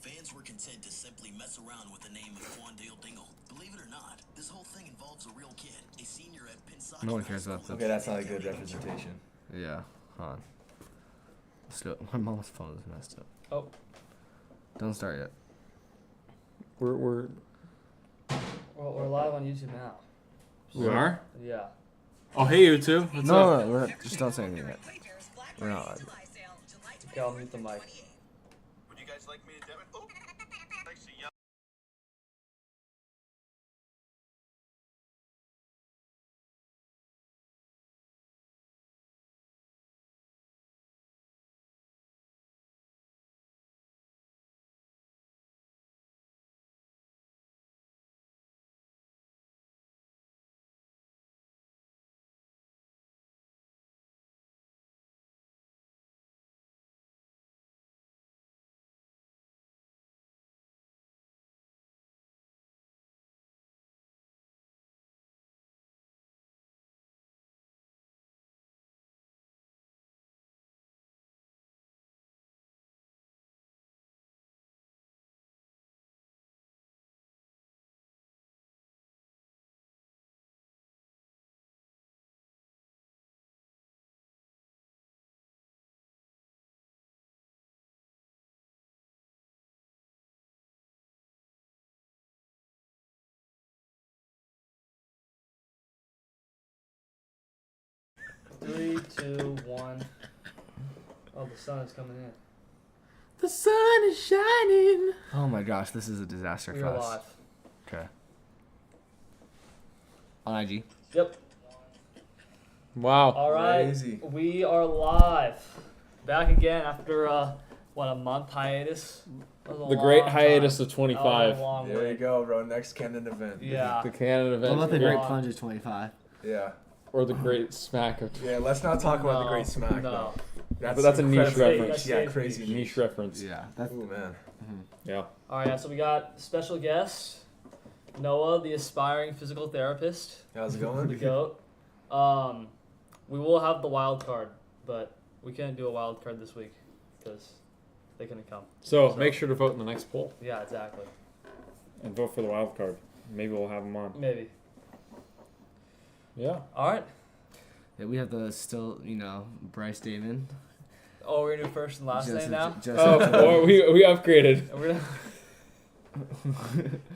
fans were content to simply mess around with the name of Quandale Dingle. Believe it or not, this whole thing involves a real kid, a senior at Pinsaki. No one cares about that. Okay, that's not a good representation. Yeah, hold on. Let's do it. My mom's phone is messed up. Oh. Don't start yet. Well, we're live on YouTube now. We are? Yeah. Oh, hey, YouTube. What's up? No, just don't say anything yet. We're not live. Okay, I'll mute the mic. Would you guys like me to debit? Oh, I see. Yeah. Three, two, one. Oh, the sun is coming in. The sun is shining. Oh my gosh, this is a disaster We for are us. live. Okay. On IG. Yep. Wow. All right. Crazy. We are live. Back again after a month hiatus. That was a The great long hiatus time. of That was 25. a long There you wait. go, bro. Next Camden event. Yeah. The Canada What event. about the Yeah. Great Plunge of 25? Yeah. Or the great smack of Yeah, let's not talk about the No, Great Smack. No. Though. But that's a niche incredibly reference. Yeah, That's crazy niche reference. Yeah, that's. Ooh, man. Yeah. All right. Yeah, so we got special guest Noah, the aspiring physical therapist, How's it the going? goat. We will have the wild card, but we couldn't do a wild card this week because they couldn't come. So So- make sure to vote in the next poll Yeah, exactly. and vote for the wild card. Maybe we'll have them on. Maybe. Yeah. All right. Yeah, we have the still, Bryce Damon. Oh, we're gonna do first and last name now. Oh, boy, we upgraded. And we're gonna...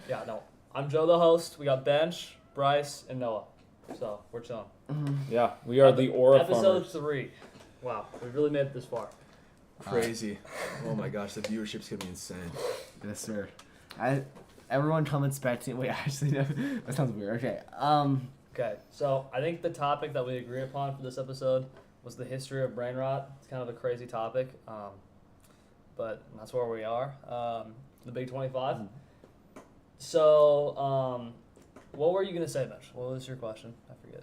Yeah, no. I'm Joe, the host. We got Bench, Bryce, and Noah. So we're chilling. Yeah, we are the Aura Episode Farmers. 3. Wow, we really made it this far. Crazy. Oh my gosh, the viewership's gonna be insane. Yes, sir. Everyone come expecting. Wait, actually, no, that sounds weird. Okay. Okay, so I think the topic that we agree upon for this episode was the history of Brainrot. It's kind of a crazy topic, but that's where we are. The Big 25. So, what were you gonna say, Bench? What was your question? I forget.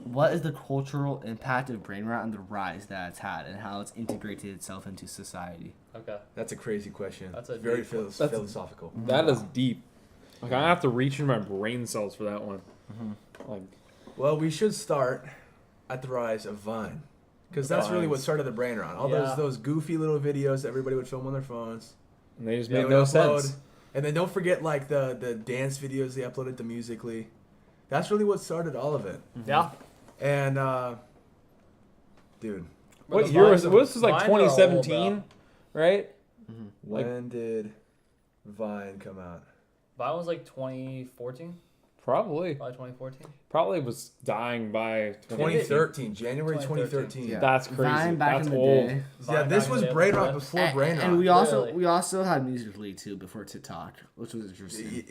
What is the cultural impact of Brainrot and the rise that it's had, and how it's integrated itself into society? Okay. That's a crazy question. That's a very deep one. philosophical. That is deep. Like, I have to reach in my brain cells for that one. Like, Well, we should start at the rise of Vine, because that's really what Vines. started the Brainrot. All Yeah. those goofy little videos that everybody would film on their phones. and they just They made would no upload. sense. And then don't forget like the dance videos they uploaded to Musical.ly. That's really what started all of it. Yeah. And dude, What The year was vines it? are- This was like vines are old, 2017, right? Like- when did Vine come out? Vine was like 2014? Probably. Probably 2014? Probably was dying by 2013, January 2013. 2013. Yeah. That's crazy. Vine back That's in the old. day. Yeah, this Vine was back in the day. Brainrot before Brainrot. And we Really? also had Musical.ly too before TikTok, which was interesting.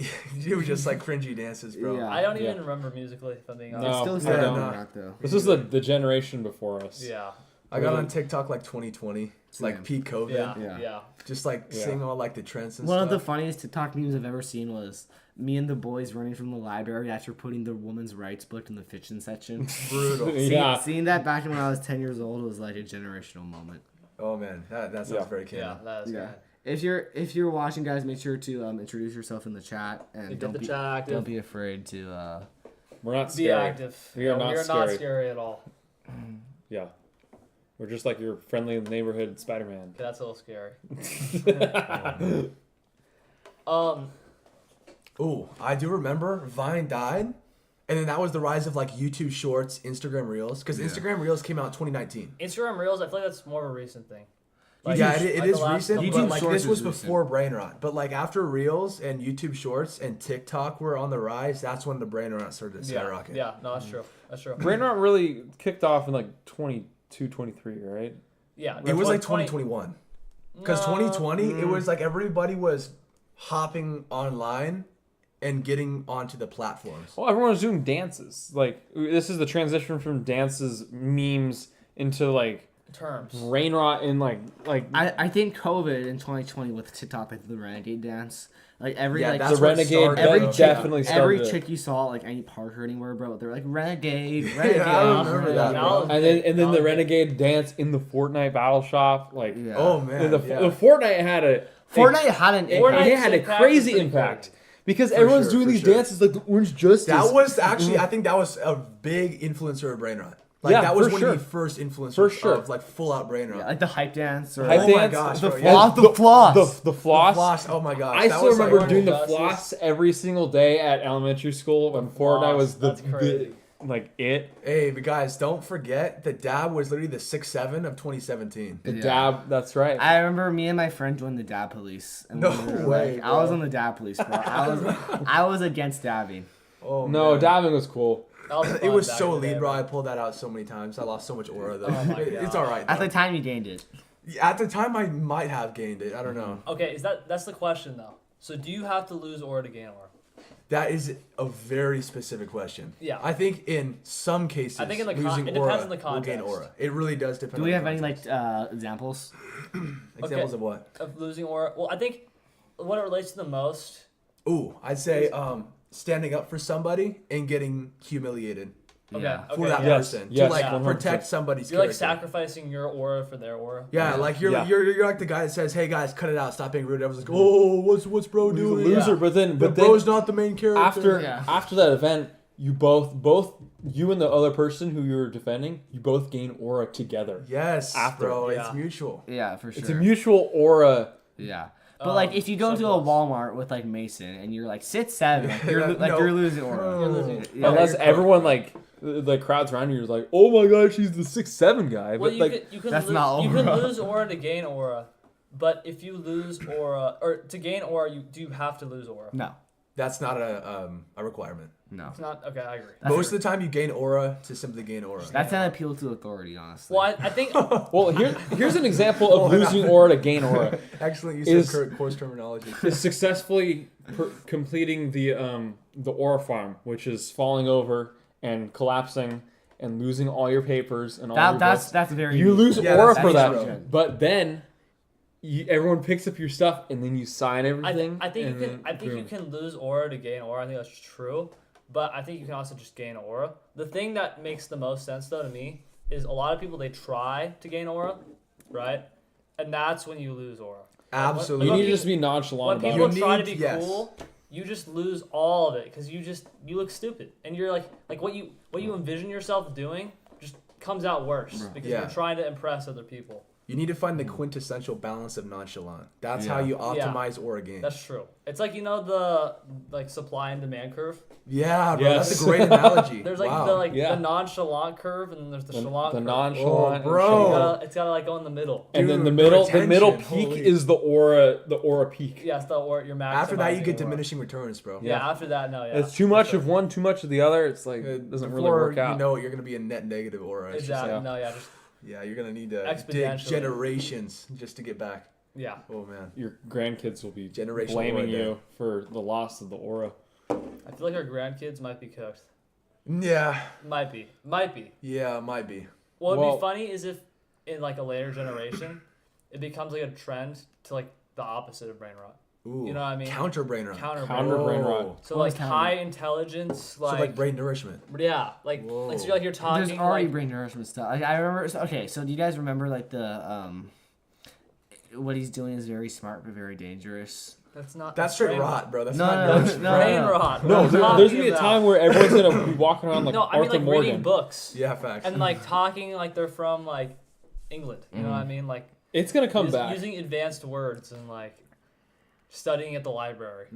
It was just like cringy dances, bro. Yeah. I don't even Yeah. remember Musical.ly, if I'm being No. It's honest. still I started don't doing know. that though. This is the generation before us. Yeah. I got on TikTok like 2020. It's like Same. peak COVID. Yeah. Yeah. Just like Yeah. seeing all like the trends and One of the stuff. funniest TikTok memes I've ever seen was me and the boys running from the library after putting the women's rights book in the fiction section. Brutal. Yeah. Seeing that back when I was 10 years old was like a generational moment. Oh man, that sounds Yeah. very canon. Yeah, that is Yeah. good. If you're watching, guys, make sure to introduce yourself in the chat and Get don't the be, chat active. don't be afraid to. We're not Be scary. active. We are No, not we are scary. not scary at all. Yeah. We're just like your friendly in the neighborhood Spider-Man. Okay, that's a little scary. Ooh, I do remember Vine died, and then that was the rise of like YouTube Shorts, Instagram Reels, because Instagram Reels came out in 2019. Instagram Reels, I feel like that's more of a recent thing. Yeah, it like is the last recent, couple- but YouTube like Shorts this was is recent. before Brainrot. But like after Reels and YouTube Shorts and TikTok were on the rise, that's when the Brainrot started to Yeah, skyrocket. yeah, no, that's true. That's true. Brainrot really kicked off in like 22, 23, right? Yeah, It was like 20 2021. Because No. 2020, it was like everybody was hopping online and getting onto the platforms. Well, everyone was doing dances. Like this is the transition from dances, memes into like terms. Brainrot and like I think COVID in 2020 with TikTok, like the Renegade dance, like every Yeah, like that's the where it Renegade started, every bro. that definitely started. every it. chick you saw like any park or anywhere, bro, they're like Renegade, Yeah, Renegade. I remember that, That bro. was And big. then That the was big. Renegade dance in the Fortnite battle shop, like Yeah. Oh man, the yeah. Fortnite had Fortnite had an Fortnite- it had a impact crazy was pretty impact crazy. because For everyone's sure, doing for these sure. dances like the Orange Justice. That was actually, I think that was a big influencer of Brainrot. Like Yeah, that was for one sure. of the first influencers For sure. of like full out Brainrot. Yeah, like the hype dance or Hype Oh dance, my gosh, the bro, floss, yeah. the floss. the floss. Floss, oh my gosh. I that still was, like, remember one doing of the Justice. floss every single day at elementary school when Fortnite floss, was that's crazy. like it. Hey, but guys, don't forget the dab was literally the 6'7" of 2017. The Yeah. dab, that's right. I remember me and my friend joined the dab police. And No we were, way, like, I was bro. on the dab police, bro. I was against dabbing. Oh no, man. dabbing was cool. That was It fun was back so in the elite, day, bro. I pulled that out so many times. I lost so much aura though. Oh my It's God. all right. At though. the time, you gained it. At the time, I might have gained it. I don't know. Okay, that's the question though. So do you have to lose aura to gain aura? That is a very specific question. Yeah. I think in some cases, I think in the losing it depends aura on the will gain context. aura. It really does depend. Do we on have the any context. examples? Examples of what? Of losing aura? Well, I think what it relates to the most. Ooh, I'd say standing up for somebody and getting humiliated Okay, Yeah. okay, for that yeah. person Yes, to like 100%. protect somebody's You're like character. sacrificing your aura for their aura. Yeah, like you're Yeah. you're like the guy that says, "Hey guys, cut it out, stop being rude." Everyone's like, "Oh, what's bro He's a doing?" loser, Yeah. but then But bro's not the main character. after that event, you both you and the other person who you're defending, you both gain aura together. Yes, After. bro, Yeah. it's mutual. Yeah, for sure. It's a mutual aura. Yeah. But like if you go so to a close. Walmart with like Mason and you're like sit 7, like you're No. you're losing aura. You're losing. Yeah. Unless you're everyone like the crowds around you is like, oh my gosh, he's the 6'7" guy. Well, But like, you can that's lose, not you can aura. lose aura to gain aura, but if you lose aura or to gain aura, you have to lose aura. No. That's not a requirement. No. It's not okay. I agree. That's Most of the time, you gain aura to simply gain aura. That's an appeal to authority, honestly. Well, I think well, here's an example of losing aura to gain aura. Excellent use Is- of course terminology. Is successfully completing the aura farm, which is falling over and collapsing and losing all your papers and all your books. that's very You lose Yeah, aura that's for that, true. but then everyone picks up your stuff and then you sign everything. I think you and can then I think you boom. can lose aura to gain aura. I think that's true, but I think you can also just gain aura. The thing that makes the most sense though to me is a lot of people they try to gain aura, right? And that's when you lose aura. Absolutely. You When need to people- just be nonchalant When about people it. You try to need- be yes. cool, you just lose all of it because you look stupid, and you're like what you envision yourself doing just comes out worse because Yeah. you're trying to impress other people. You need to find the quintessential balance of nonchalant. That's how Yeah. you optimize aura gain. That's true. It's like the like supply and demand curve. Yeah, bro. That's Yes. a great analogy. There's like wow. the nonchalant curve, and then there's the chalant The curve. nonchalant, Oh, bro. and It's gotta like go in the middle. And then the Dude, middle retention, peak holy. is the aura peak. Yeah, it's the or your maximizing. After that, you get aura. diminishing returns, bro. Yeah, after that, no, yeah. It's too much of one, too much of the other. It's like it doesn't really Before work out. you know it, you're gonna be a net negative aura. It's just Exactly. like- No, yeah, just yeah, you're gonna need to dig Exponentially. generations just to get back. yeah. Oh man. Your grandkids will be Generational blaming aura you for the loss of the aura. I feel like our grandkids might be cooked. Yeah. Might be. Yeah, might be. What would Well- be funny is if in like a later generation, it becomes like a trend to like the opposite of brain rot. Ooh. You know what I mean? Counter brain rot. Counter Counter brain rot. Oh. So What like is counter? high intelligence, So like, like brain nourishment. yeah, like Whoa. so you're talking. There's already like, brain nourishment stuff. Like, I remember. Okay, so do you guys remember like the what he's doing is very smart but very dangerous. that's not. That's straight brain rot, bro. That's No, not no, nuts. no. Brain rot. No, What are you there's talking gonna be a about? time where everyone's gonna be walking around like No, I mean Arthur like Morgan. reading books Yeah, facts. and like talking like they're from like England. You know what I mean? Like It's gonna come back. using advanced words and like studying at the library.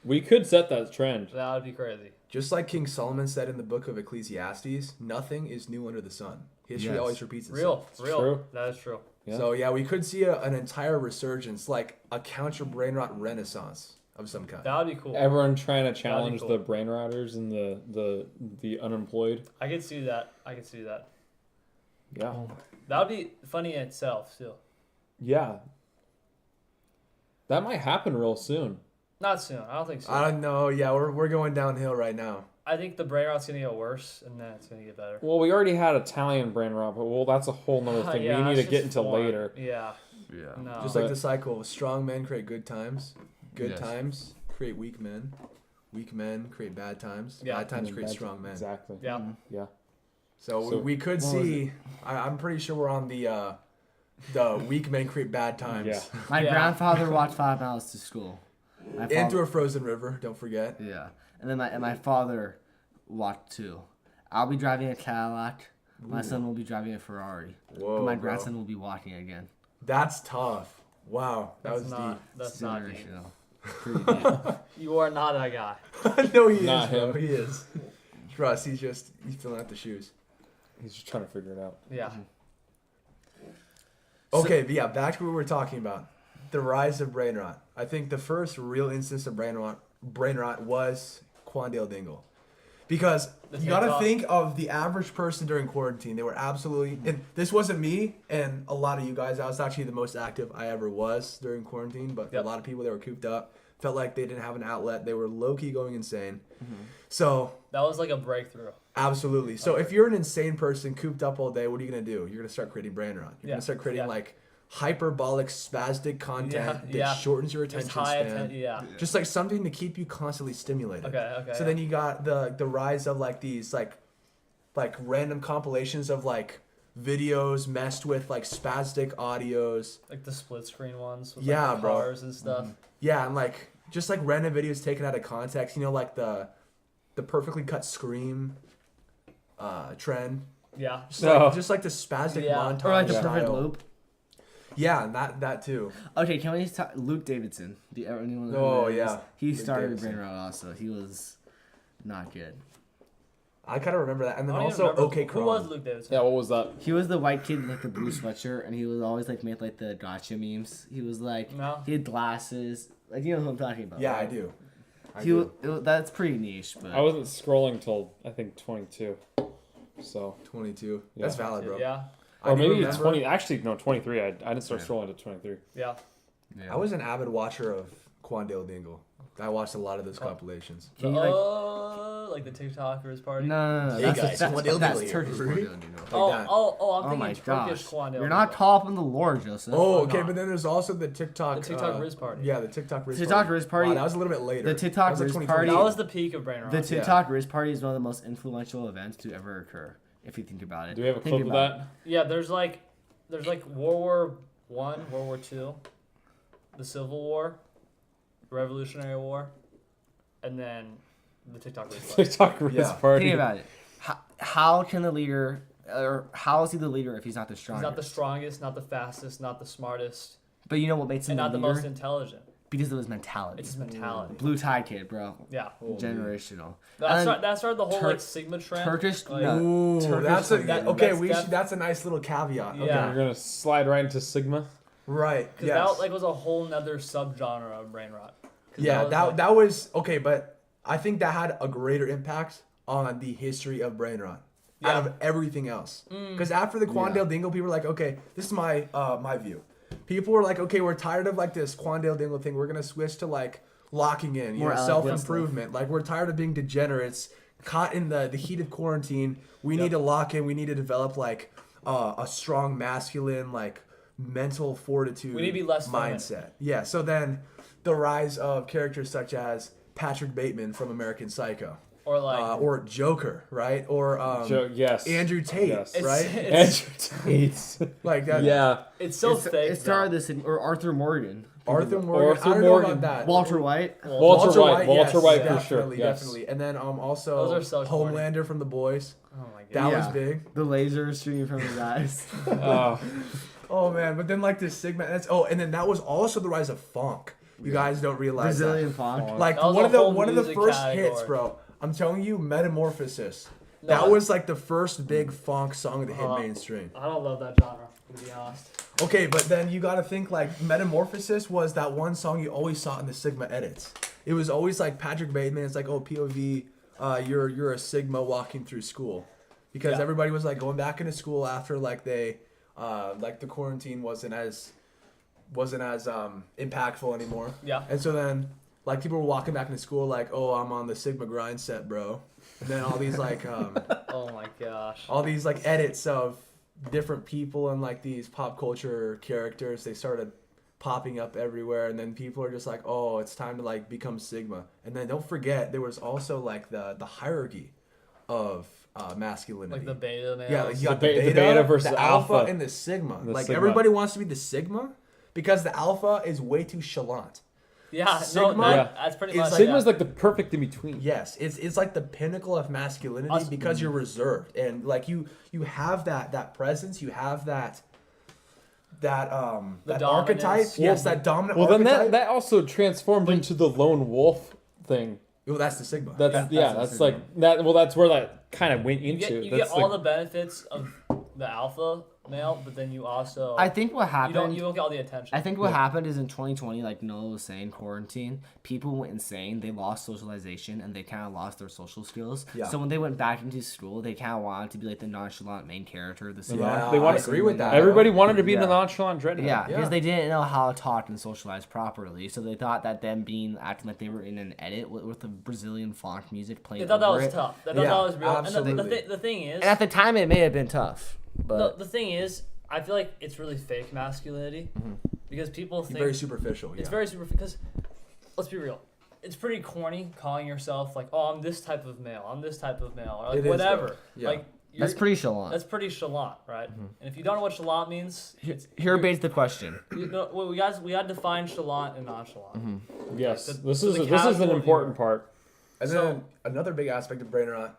We could set that trend. That would be crazy. Just like King Solomon said in the book of Ecclesiastes, nothing is new under the sun. History Yes. always repeats itself. Real. true. That is true. Yeah. So yeah, we could see an entire resurgence, like a counter Brainrot renaissance of some kind. That would be cool. Everyone trying to challenge cool. the brain rotters and the unemployed. I could see that. Yeah. That would be funny in itself too. Yeah. That might happen real soon. Not soon. I don't think so. I don't know. Yeah, we're going downhill right now. I think the brain rot's gonna get worse, and then it's gonna get better. Well, we already had Italian brain rot, but well, that's a whole nother thing. Yeah, we need that's to get just into foreign. later. Yeah. Yeah. No. Just But- like the cycle, strong men create good times. Good Yes. times create weak men. Weak men create bad times. Yeah. Bad times And create that's- strong men. Exactly. Yeah. Yeah. So, So- we could what was see. I'm pretty sure we're on the weak men create bad times. Yeah. My Yeah. grandfather walked 5 miles to school. My Into father- a frozen river. Don't forget. Yeah, and then my father walked too. I'll be driving a Cadillac. My son will be driving a Ferrari. Whoa, but my bro. grandson will be walking again. That's tough. Wow, that That's was not. deep. That's not deep. Generational. Pretty deep. You are not that guy. No, he Not is, bro. him. He is. Trust. He's filling out the shoes. He's just trying to figure it out. Yeah. Okay, but yeah, back to what we were talking about. The rise of Brainrot. I think the first real instance of Brainrot was Quandale Dingle. Because The you gotta TikTok. think of the average person during quarantine. They were absolutely, and this wasn't me and a lot of you guys. I was actually the most active I ever was during quarantine, but Yep. a lot of people that were cooped up felt like they didn't have an outlet. They were low-key going insane. So That was like a breakthrough. absolutely. So if you're an insane person cooped up all day, what are you gonna do? You're gonna start creating Brainrot. You're Yeah, gonna start creating yeah. like hyperbolic, spastic content that yeah. shortens your Just attention high span. Yeah. Just like something to keep you constantly stimulated. Okay. So then you got the rise of like these like random compilations of like videos messed with like spastic audios. like the split screen ones with Yeah, like the bro. cars and stuff. Yeah, and like just like random videos taken out of context. You know, like the perfectly cut scream trend. Yeah. Just like the spastic Yeah. montage Or like the style. perfect loop. Yeah, and that too. Okay, can we talk Luke Davidson? Do you ever anyone know who Oh, that is? yeah. He Luke started Davidson. Brainrot also. He was not good. I kind of remember that, and then I don't even also remember OK who was Cron. Luke Davidson. Yeah. What was that? He was the white kid with like the blue sweatshirt, and he was always like made like the gotcha memes. He was like No. he had glasses. Like you know who I'm talking about. Yeah, I right? do. That's pretty niche, but I wasn't scrolling till I think 22. So 22. Yeah. That's valid, bro. Yeah. I or do maybe remember- 20. Actually, no, 23. I didn't start Yeah. scrolling to 23. Yeah. yeah. I was an avid watcher of Quandale Dingle. I watched a lot of those compilations. Can you, like, Like the TikTokers party. no. Hey, That's, guys, that's, Quandale that's Dingle Turkish here. Quandale Dingle. Oh, that. I'm Oh thinking my Turkish gosh. Quandale. You're not caught up in the lore, Joseph. Oh, I'm okay, not. but then there's also the TikTok. The TikTok Riz party. Yeah, the TikTok Riz TikTok party. Riz party- Wow, that was a little bit later. The TikTok That was like Riz 2020. party- That was the peak of Brainrot. The TikTok Riz party is one of the most influential events to ever occur, if you think about it. Do we have a Think clip of about that? Yeah, there's like World War One, World War Two, the Civil War, the Revolutionary War, and then the TikTok Riz party. TikTok Riz Yeah. party. Think about it. How can the leader, or how is he the leader if he's not the He's strongest? not the strongest, not the fastest, not the smartest, But you know what makes him and the not the leader? most intelligent. Because of his mentality. It's his mentality. Blue tie kid, bro. Yeah. Generational. That And started the whole Tur- like Sigma trend. Turkish- Like, no. Ooh, Turkish that's a, Quandale. okay. That's That's a nice little caveat. Okay. Yeah. We're gonna slide right into Sigma. Right. Because Yes. that like was a whole nother subgenre of Brainrot. 'Cause Yeah, like- that was okay, but I think that had a greater impact on the history of Brainrot Yeah. out of everything else. Because after the Quandale Dingle, people were like, okay, this is my my view. People were like, okay, we're tired of like this Quandale Dingle thing. We're gonna switch to like locking in, More eloquent self improvement. Like we're tired of being degenerates, caught in the heat of quarantine. We need to lock in. We need to develop like a strong masculine like mental fortitude. We need to be less feminine. mindset. Yeah. So then the rise of characters such as Patrick Bateman from American Psycho. Or like or Joker, right? Or yes. Andrew Tate, Yes. right? Andrew Tate. Like that. Yeah. it's so fake. It started this in, or Arthur Morgan. Arthur Morgan. Arthur I don't know Morgan. about that. Walter White. Walter White. Walter yes, White for definitely, sure. Yes. Definitely. And then also Those are so corny. Homelander from The Boys. Oh my god. That was big. The laser shooting from his eyes. Oh man, but then like this Sigma. And then that was also the rise of funk. You guys don't realize Brazilian that. funk. Like That was one a of the whole one of the music first category. hits, bro. I'm telling you, Metamorphosis. No, That was like the first big funk song that hit mainstream. I don't love that genre, to be honest. Okay, but then you gotta think like Metamorphosis was that one song you always saw in the Sigma edits. It was always like Patrick Bateman. It's like, oh, POV, you're a Sigma walking through school, because Yeah. everybody was like going back into school after like they, like the quarantine wasn't as impactful anymore. Yeah. And so then like people were walking back into school like, oh, I'm on the Sigma grind set, bro. And then all these like Oh my gosh. all these like edits of different people and like these pop culture characters, they started popping up everywhere, and then people are just like, oh, it's time to like become Sigma. And then don't forget there was also like the hierarchy of masculinity. Like the beta males. Yeah, like you got The the beta beta, versus the the alpha, alpha. and the Sigma. The Like Sigma. everybody wants to be the Sigma because the alpha is way too chalant. Yeah, Sigma that's pretty is much like- Sigma's like the perfect in between. Yes, it's like the pinnacle of masculinity Us- because you're reserved, and like you have that presence, you have that The archetype. dominance. Yes, that dominant Well, then archetype. that also transformed into the lone wolf thing. Well, that's the Sigma. That's that's like that. Well, that's where that kind of went You into. get, you get That's all like- the benefits of the alpha male, but then you also I think what happened. you don't get all the attention. I think what happened is in 2020, like Noah was saying, quarantine, people went insane. They lost socialization and they kind of lost their social skills. Yeah. So when they went back into school, they kind of wanted to be like the nonchalant main character of the series. Yeah, They want I agree with that. Everybody wanted to be Yeah. the nonchalant dreadhead. Yeah, Yeah. because they didn't know how to talk and socialize properly. So they thought that them acting like they were in an edit with the Brazilian funk music playing They thought that over was it. tough. They thought Yeah, that was real. absolutely. And the thing is, And at the time, it may have been tough, but the thing is, I feel like it's really fake masculinity because people think very superficial. it's yeah. very super. Because let's be real, it's pretty corny calling yourself like, oh, I'm this type of male, I'm this type of male, or like It is, whatever. though. Yeah. Like that's pretty chalant. That's pretty chalant, right? And if you don't know what chalant means, it's, Here begs the question. you know, well, we got to define chalant and nonchalant. Yes. The- This so is the this is an casual important viewer. part. And So- then another big aspect of Brainrot,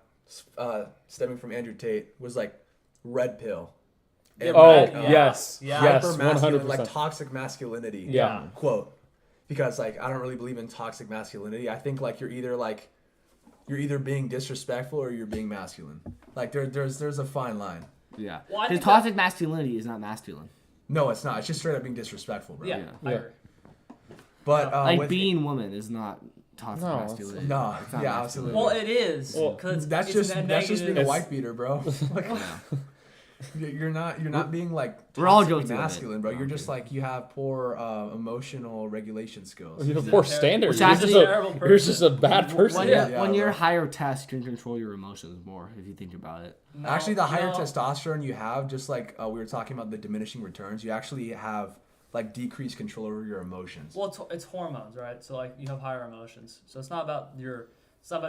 stemming from Andrew Tate, was like red pill. Yeah, And, Oh red- like, yes, yeah. yes, hyper-masculine, 100%. like toxic masculinity. Yeah. Quote. Because like I don't really believe in toxic masculinity. I think like you're either being disrespectful or you're being masculine. Like there's a fine line. Yeah. Well, I Because think toxic masculinity is not masculine. No, it's not. It's just straight up being disrespectful, bro. Yeah, Yeah. I Yeah. agree. But Like with- being woman is not toxic No, it's- masculinity. No, It's not yeah, masculine. absolutely. Well, it is Well, because that's it's just a that's just being negative- a white beater, bro. Like, you're not being like We're all toxically guilty of it. masculine, bro. No, You're I'm just like you have poor emotional regulation skills. You have He's poor a ter- standards. Which You're actually- just a, terrible you're just a person. bad person. When, Yeah, when you're bro. higher test, you can control your emotions more if you think about it. No, Actually, the higher no. testosterone you have, just like we were talking about the diminishing returns, you actually have like decreased control over your emotions. Well, it's hormones, right? So like you have higher emotions. So it's not about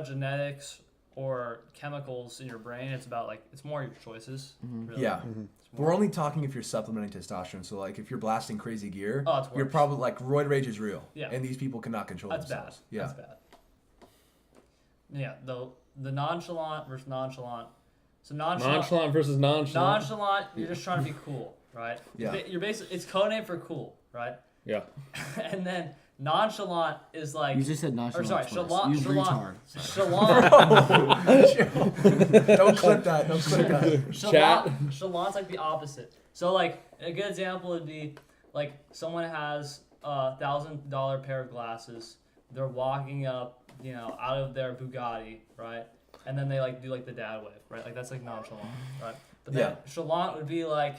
genetics or chemicals in your brain. It's about like it's more your choices. Really. Yeah. It's more- We're only talking if you're supplementing testosterone. So like if you're blasting crazy gear, Oh, it's you're worse. probably like roid rage is real. Yeah. And these people cannot control That's bad. themselves. Yeah. That's bad. Yeah. The nonchalant versus nonchalant. So Nonchalant versus nonchalant. Nonchalant, you're just trying to be cool, right? Yeah. You're basically it's code name for cool, right? Yeah. And then nonchalant is like You just said or nonchalant sorry, twice. chalant, You chalant, retard. chalant, Don't clip that. Don't clip that. Chat. Chalant's like the opposite. So like a good example would be like someone has a $1,000 pair of glasses. They're walking up, out of their Bugatti, right? And then they like do like the dad wave, right? Like that's like nonchalant, right? But then Yeah. chalant would be like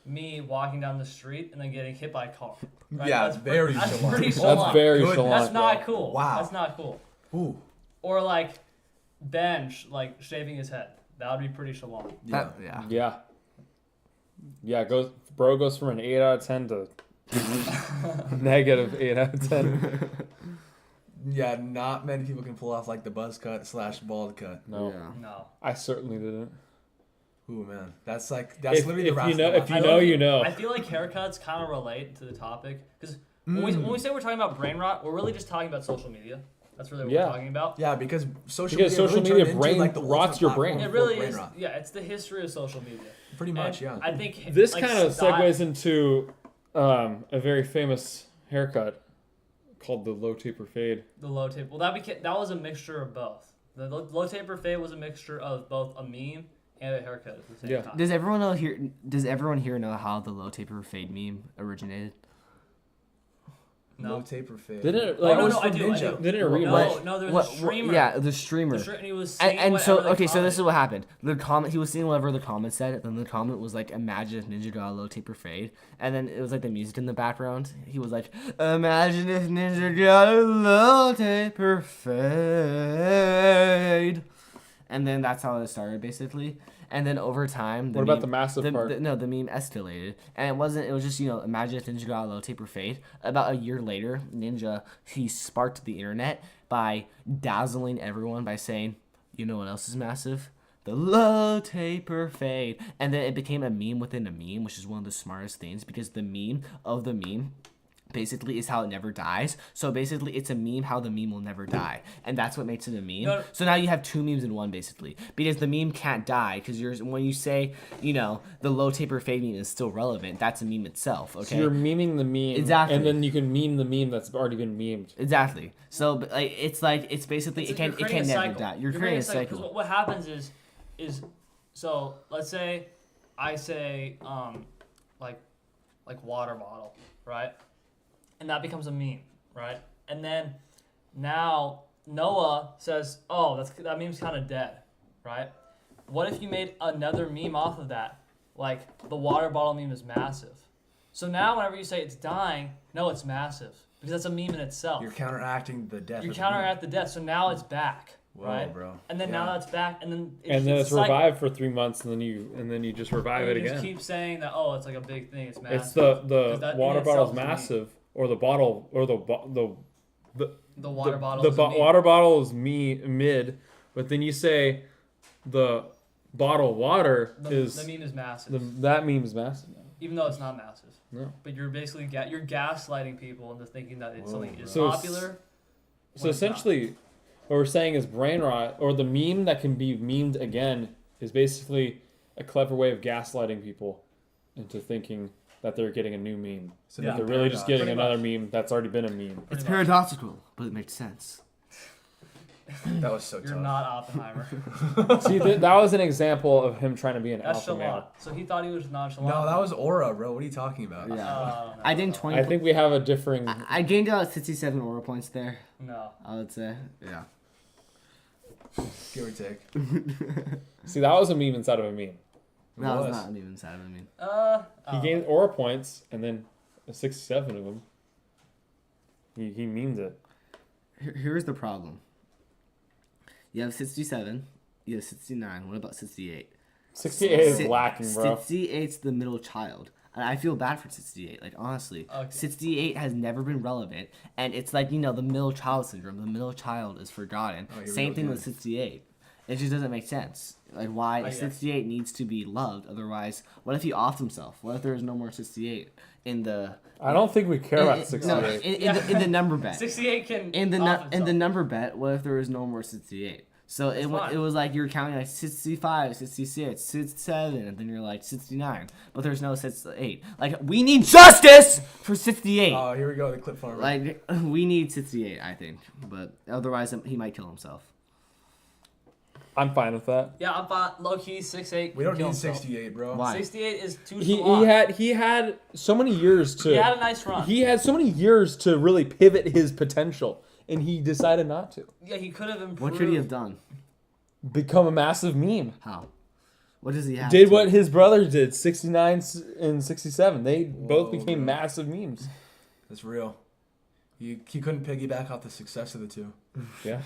me walking down the street and then getting hit by a car. Right? Yeah, that's very that's chalant. pretty That's chalant. very Goodness. chalant. That's not cool. Wow. That's not cool. Ooh. Or like Benj, like shaving his head. That would be pretty chalant. Yeah. Yeah. Yeah. Yeah, bro goes from an 8 out of 10 to negative 8 out of 10. yeah, not many people can pull off like the buzz cut / bald cut. No, Yeah. No. I certainly didn't. Ooh man, that's If literally the you rest know, of if the you know, you I know. feel like haircuts kind of relate to the topic because when we say we're talking about brain rot, we're really just talking about social media. That's really what Yeah. we're talking about. Yeah, because social Because media, social really media turned brain into, like, the rots ultimate your platform brain. It for really brain is. rot. Yeah, it's the history of social media. Pretty much, And yeah. I think This like, kind of style- segues into a very famous haircut called the low taper fade. the low taper. Well, that was a mixture of both. The low taper fade was a mixture of both a meme and a haircut at the same Yeah. time. Does everyone here know how the low taper fade meme originated? Low No. taper fade. Didn't it, Oh, like, no, was no, I from do. Ninja. Didn't it What- remix? No, there was a streamer. Yeah, the streamer. And he was saying And so whatever the okay, so this is comment- what happened. The comment he was seeing whatever the comment said, and then the comment was like, "Imagine if Ninja got a low taper fade," and then it was like the music in the background. He was like, "Imagine if Ninja got a low taper fade," and then that's how it started basically. And then over time, What about the massive part? the meme escalated, and it wasn't. It was just imagine if Ninja got a low taper fade. About a year later, Ninja he sparked the internet by dazzling everyone by saying, "You know what else is massive? The low taper fade." And then it became a meme within a meme, which is one of the smartest things because the meme of the meme basically is how it never dies. So basically it's a meme how the meme will never die, and that's what makes it a meme. No. So now you have two memes in one basically, because the meme can't die because when you say the low taper fade meme is still relevant, that's a meme itself. Okay, So you're memeing the meme, Exactly. and then you can meme the meme that's already been memed. exactly. So but, it's basically It's it you're can creating a never cycle. die. You're creating a 'cause cycle. what happens is so let's say I say like water bottle, right? And that becomes a meme, right? And then now Noah says, "Oh, that meme's kind of dead," right? What if you made another meme off of that? Like the water bottle meme is massive. So now whenever you say it's dying, no, it's massive because that's a meme in itself. You're counteracting the death. You of the counteract the death, so now it's back, Whoa, right? bro. And then now that's back, and then And then it's a cycle. revived for 3 months, and then you just revive And it you just again. keep saying that, oh, it's like a big thing, it's massive. It's the 'Cause that in water itself bottle's is a meme. massive, or the bottle, or the water bottle. The is a meme. water bottle is mid, but then you say the bottle of water is the meme is massive, that meme is massive. Now. even though it's not massive. No. But you're basically you're gaslighting people into thinking that it's something is So popular. So essentially, what we're saying is brain rot, or the meme that can be memed again, is basically a clever way of gaslighting people into thinking that they're getting a new meme. So Yeah. But they're really just getting Pretty another much. meme that's already been a meme. It's Pretty much. paradoxical, but it makes sense. That was so You're tough. not Oppenheimer. See, that was an example of him trying to be an That's alpha male. chalant. So he thought he was nonchalant. No, that was Aura, bro. What are you talking about? Yeah. No. I gained 20. I think we have a differing. I gained about 67 aura points there. No. I would say. Yeah. Give or take. See, that was a meme inside of a meme. No, was. it's not even sad. I mean, He gained aura points, and then 67 of them. He memed it. here's the problem. You have 67. You have 69. What about 68? 68 is Si- lacking, bro. 68's the middle child. And I feel bad for 68. Like, honestly. Okay. 68 has never been relevant. And it's like, the middle child syndrome. The middle child is forgotten. Oh, here we Same go thing again. with 68. It just doesn't make sense. Like, why yeah. 68 needs to be loved. Otherwise, what if he offed himself? What if there is no more 68 in the... I don't think we care about No, 68. in the number bet. 68 can. In the off in himself. the number bet, what if there was no more 68? So it fine. was like you're counting like 65, 66, 67, and then you're like 69, but there's no 68. Like, we need justice for 68. Oh, here we go. The clip farmer. Like, we need 68, I think, but otherwise he might kill himself. I'm fine with that. Yeah, I'm fine. Low key 6'8". we don't kill need himself. 68, bro. Why? 68 is too He chalant. had so many years to. He had a nice run. He had so many years to really pivot his potential, and he decided not to. Yeah, he could have improved. What could he have done? Become a massive meme. How? What does he have? Did to- what his brothers did, 69 and 67. They both Whoa, became bro. massive memes. That's real. He couldn't piggyback off the success of the two. Yeah.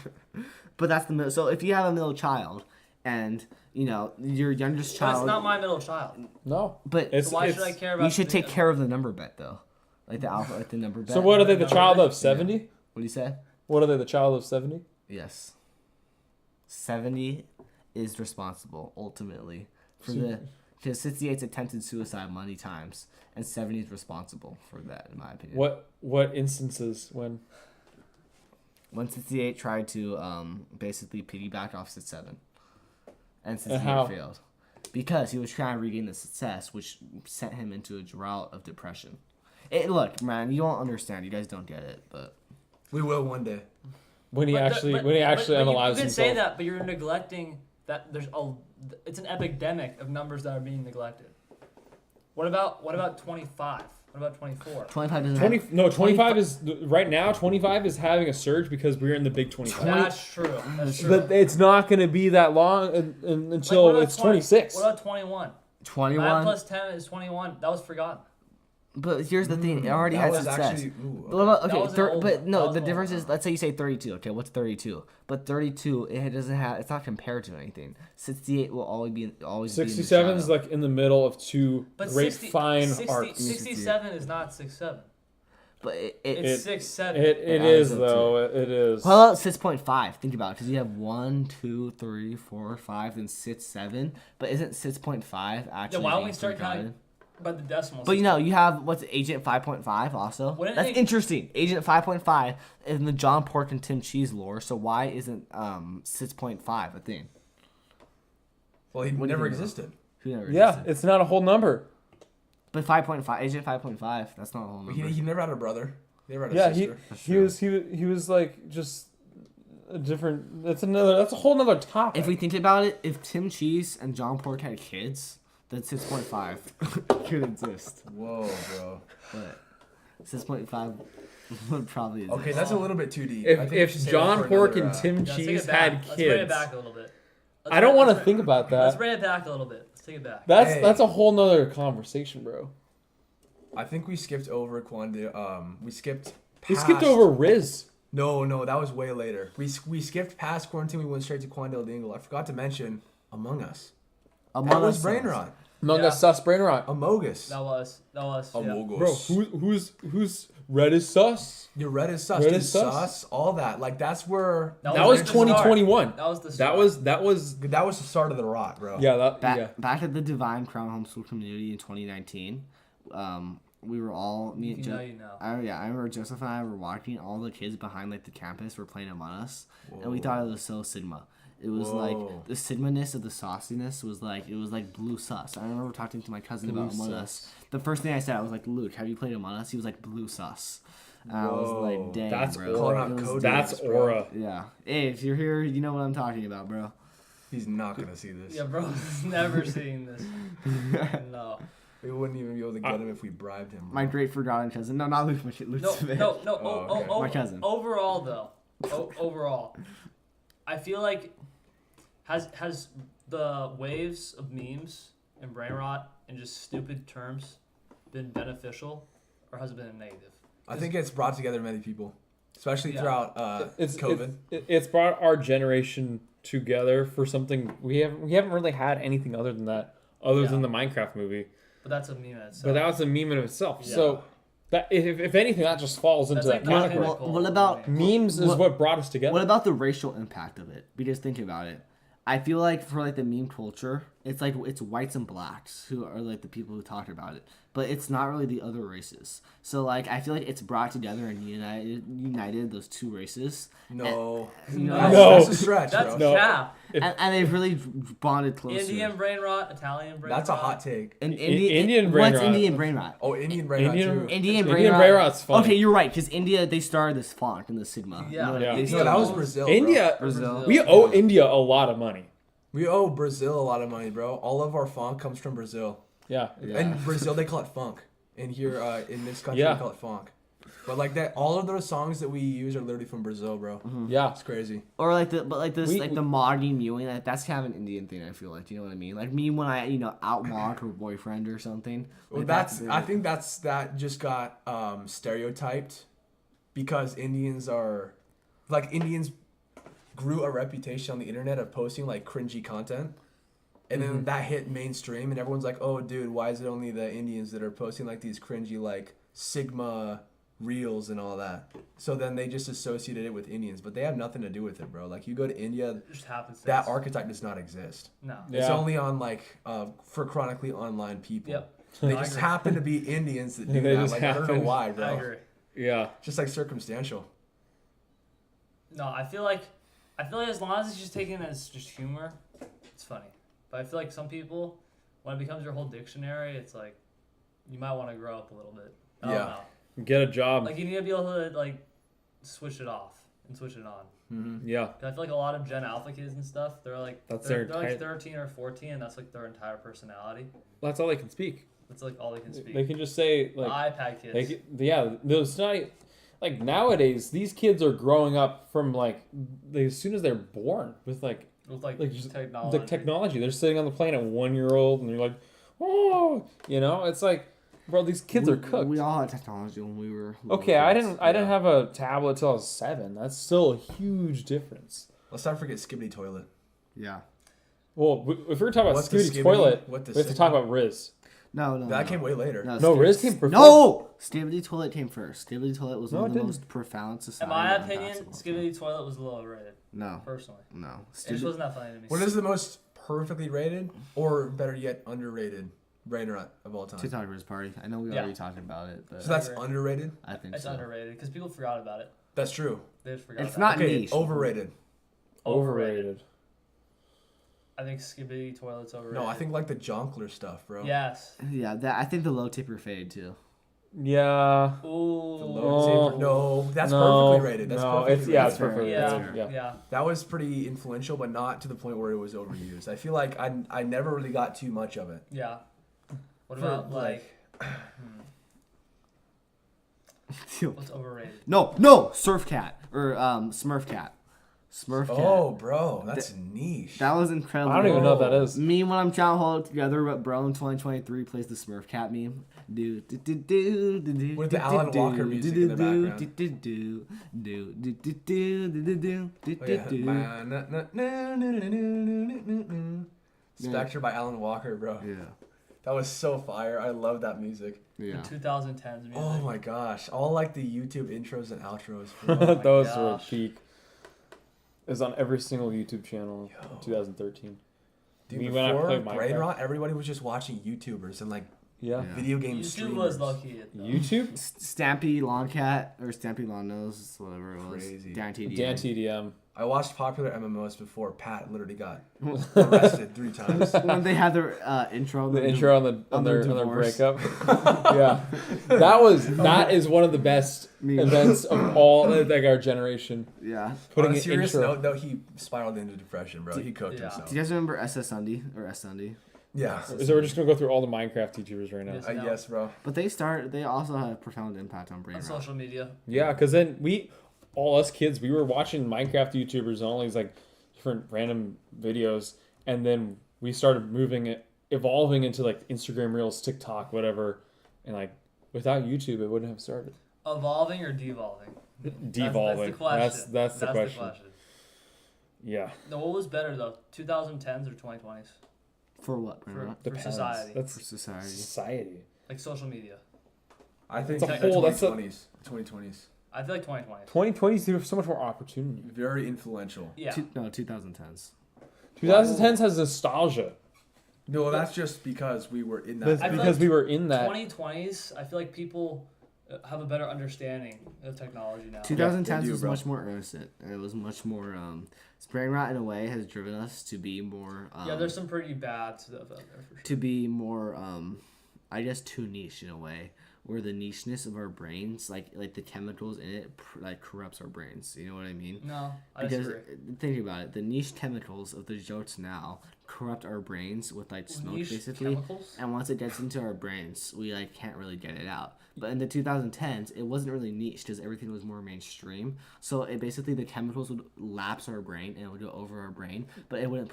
But that's the middle. So if you have a middle child, and your youngest But child, it's not my middle child. No. but It's, So why it's, should I care about you should the- take care of the number bet though, like the alpha, like the number bet. So what are they, the No, child really? of 70? What do you say? What are they? The child of 70? Yes. 70 is responsible ultimately for the because 68's attempted suicide many times, and 70 is responsible for that, in my opinion. What instances when? When 68 tried to basically piggyback off 67, and 68 how? failed because he was trying to regain the success, which sent him into a drought of depression. Look, man, you don't understand. You guys don't get it, but We will one day. When he actually but analyzes you can himself. say that, but you're neglecting that it's an epidemic of numbers that are being neglected. What about 25? What about 24? 25 doesn't 20, have, no, 25 is right now. 25 is having a surge because we're in the Big 25. That's true. That's true. But it's not going to be that long until what about it's 20? 26. What about 21? 21. 9 plus 10 is 21. That was forgotten. But here's the thing: it already That had was success. actually What about, That okay, was an old but one. no, That was the an difference old is, one. let's say you say 32. Okay, what's 32? But 32, it doesn't have. It's not compared to anything. 68 will always be 67 is like in the middle of two But great 60, fine 60, arcs. 67 is not 6-7. But It's 6-7. It adds is up though. It is. Well, 6.5. Think about it, because you have 1, 2, 3, 4, 5, then 6, 7. But isn't 6.5 actually? Then why don't we being start forgotten? counting by the decimals? But you have what's Agent 5.5 also. Wouldn't That's it- interesting. Agent 5.5 in the John Pork and Tim Cheese lore. So why isn't 6.5 a thing? Well, he What do you never think about- existed. Who never Yeah, existed? it's not a whole number. But 5.5, Agent 5.5. That's not a whole number. He never had a brother. He never had a Yeah, sister. he was like just a different. That's a whole nother topic. If we think about it, if Tim Cheese and John Pork had kids, then 6.5 could exist. Whoa, bro. But 6.5 would probably exist. Okay, that's a little bit too deep. I think we if should save John that for Pork another, and Tim Yeah, let's take Cheese it back. had Let's bring it kids, back a little bit. I don't want to think about Let's that. bring it back a little bit. Let's take it back. Hey. That's a whole nother conversation, bro. I think we skipped over we skipped. We Past, skipped over Riz. No, that was way later. We skipped past quarantine. We went straight to Quandale Dingle. I forgot to mention Among Us. Among That was Us Brainrot. Among Yeah. Us sus Brainrot. Amogus. That was. Yeah. Bro, who's red is sus? Your red is sus. Red Dude, is sus. sus. All that. Like that's where. That was the start. 2021. That was the That start. was That was the start of the rot, bro. yeah, that yeah. Back at the Divine Crown Homeschool Community in 2019, we were all me and You know, you know. I remember Joseph and I were walking. All the kids behind like the campus were playing Among Us, and we thought it was so Sigma. It was Whoa. like the Sigma-ness of the sauciness was like blue sus. I remember talking to my cousin about Among Us. The first thing I said, I was like, Luke, have you played Among Us? He was like, blue sus. And I was Whoa. like, dang, That's bro. Calling It out was- code That's names, bro. aura. yeah. Hey, if you're here, you know what I'm talking about, bro. He's not gonna see this. Yeah, bro. Never seen this. No. We wouldn't even be able to get him if we bribed him. Bro. My great forgotten cousin. No, not Luke. Luke No. Smith. No. Oh, okay. My cousin. Overall, though. Overall, I feel like has the waves of memes and brain rot and just stupid terms been beneficial, or has it been a negative? I think it's brought together many people, especially Yeah. throughout COVID. It's brought our generation together for something we haven't really had anything other than that, than the Minecraft movie. But that's a meme in itself. But that was a meme in itself. Yeah. So that if anything, that just falls into That's that like category. pinnacle What about- of a meme. Memes is what brought us together. What about the racial impact of it? Because think about it. I feel like for like the meme culture, it's like it's whites and blacks who are like the people who talk about it, but it's not really the other races. So like I feel like it's brought together and united those two races. No, You know, No. that's a stretch, That's bro. No. cap. and they've really bonded closer. Indian brain rot, Italian brain That's a rot. hot take. And Indian brain what's rot. Indian brain rot? Oh, Indian brain rot too. Indian brain rot. rot's funny. Okay, you're right. Because India, they started this font in the Sigma. You Yeah. know, Yeah. they No, started- that was Brazil. Bro. India, Brazil. we owe India a lot of money. We owe Brazil a lot of money, bro. All of our funk comes from Brazil. Yeah. Yeah. In Brazil, they call it funk. And here in this country, Yeah. we call it funk. But like that, all of those songs that we use are literally from Brazil, bro. Yeah. It's crazy. Or like the We- the mogging mewing, like that's kind of an Indian thing. I feel like, you know what I mean? Like me when I outmock her boyfriend or something. Well, Like, I think that just got stereotyped because Indians grew a reputation on the internet of posting like cringy content. And then that hit mainstream and everyone's like, "Oh dude, why is it only the Indians that are posting like these cringy like Sigma reels and all that. So then they just associated it with Indians, but they have nothing to do with it, bro. Like you go to India, It just happens. that archetype does not exist. No. It's Yeah. only on like for chronically online people. Yep. They I just agree. happen to be Indians that do They that. just Like I don't know happen. why, I bro. agree. Yeah. Just like circumstantial. No, I feel like as long as it's just taken as just humor, it's funny. But I feel like some people, when it becomes your whole dictionary, it's like you might want to grow up a little bit. I don't Yeah. know. Get a job. Like you need to be able to like switch it off and switch it on. Yeah. 'Cause I feel like a lot of Gen Alpha kids and stuff, they're like That's they're their like type. 13 or 14, and that's like their entire personality. That's all they can speak. That's like all they can speak. They can just say The like, iPad kids. those not like nowadays. These kids are growing up from like as soon as they're born with like with like just technology. the technology. They're sitting on the plane at 1 year old, and they're like, oh, it's like, bro, these kids are cooked. We all had technology when we were little Okay, I kids. didn't have a tablet till I was 7. That's still a huge difference. Let's not forget Skibbity Toilet. Yeah. Well, if we're talking about What's the Scooty Skibbity? Toilet, What the we have to Sigma? talk about Riz. No. That came way later. No, Skib- Riz came before. No! Skibbity Toilet came first. Skibbity Toilet was No, one it of the didn't. most profound In society. my impacts opinion, of all time. Skibbity Toilet was a little overrated, No. personally. No. It just Skibbity- wasn't that funny to me. What is the most perfectly rated, or better yet, underrated Brainrot of all time? TikTok Riz Party. I know we Yeah. already talked about it, but So that's agree. underrated? I think It's so. underrated because people forgot about it. That's true. They just forgot It's about not Okay, niche. overrated. it. Overrated. I think Skibbity Toilet's overrated. No, I think like the Jonkler stuff, bro. Yes. Yeah, I think the low tipper fade too. Yeah. The Ooh. low Oh. taper- No, that's No, perfectly rated. That's no, perfectly it's yeah, rated. it's perfect. Yeah. That's- Yeah. yeah. That was pretty influential, but not to the point where it was overused. I feel like I never really got too much of it. Yeah. What For, about like no, what's overrated? Surf Cat or Smurf Cat. Smurf Cat. Oh, bro, that's niche. That was incredible. I don't even know what that is. Me when I'm trying to hold it together, but bro in 2023 plays the Smurf Cat meme. With the Alan Walker music in the background. Spectre by Alan Walker, bro. Yeah. That was so fire. I love that music. Yeah. The 2010s music. Oh my gosh. All like the YouTube intros and outros. Bro. Those were gosh. peak. It was on every single YouTube channel in 2013. Dude, Me when I before played Minecraft. Brainrot, everybody was just watching YouTubers and like Yeah. Yeah. video game YouTube streamers. was lucky. YouTube? Stampy Lawn Cat or Stampy Lawn Nose, whatever it was. Crazy. Guaranteed. Dan TDM. I watched popular MMOs before Pat literally got arrested 3 times. When they had their intro. The intro on on their their divorce. breakup. Yeah. That is one of the best Me. events of all like our generation. Yeah. Putting On a an serious intro. note, though, he spiraled into depression, bro. He cooked Yeah. himself. Do you guys remember SS Sunday or S Sunday? Yeah. So we're just gonna go through all the Minecraft YouTubers right now. Yes. I guess, bro. But they also had a profound impact on brain On rot. social media. Yeah, because then all us kids, we were watching Minecraft YouTubers and all these like different random videos, and then we started evolving into like Instagram Reels, TikTok, whatever, and like without YouTube, it wouldn't have started. Evolving or devolving? Devolving. That's the question. That's the question. Yeah. No, what was better though? 2010s or 2020s? For what? Brain For, rot? for Depends. society. That's For society. society. Like social media. I think It's a the whole- that's a- 2020s. 2020s. I feel like 2020s. 2020s, there's so much more opportunity. Very influential. Yeah. 2010s. 2010s has nostalgia. No, that's just because we were in That's that. I feel because like we were in that. 2020s, I feel like people have a better understanding of technology now. 2010s do, was bro. much more innocent, and it was much more. Brain rot in a way has driven us to be more. Yeah, there's some pretty bad stuff out there for sure. to be more. I guess too niche in a way, where the nicheness of our brains, like the chemicals in it, like corrupts our brains. You know what I mean? No, I Because disagree. think about it, the niche chemicals of the jokes now corrupt our brains with like smoke Niche basically, chemicals? and once it gets into our brains, we like can't really get it out. But in the 2010s, it wasn't really niche because everything was more mainstream. So it basically the chemicals would lapse our brain and it would go over our brain, but it wouldn't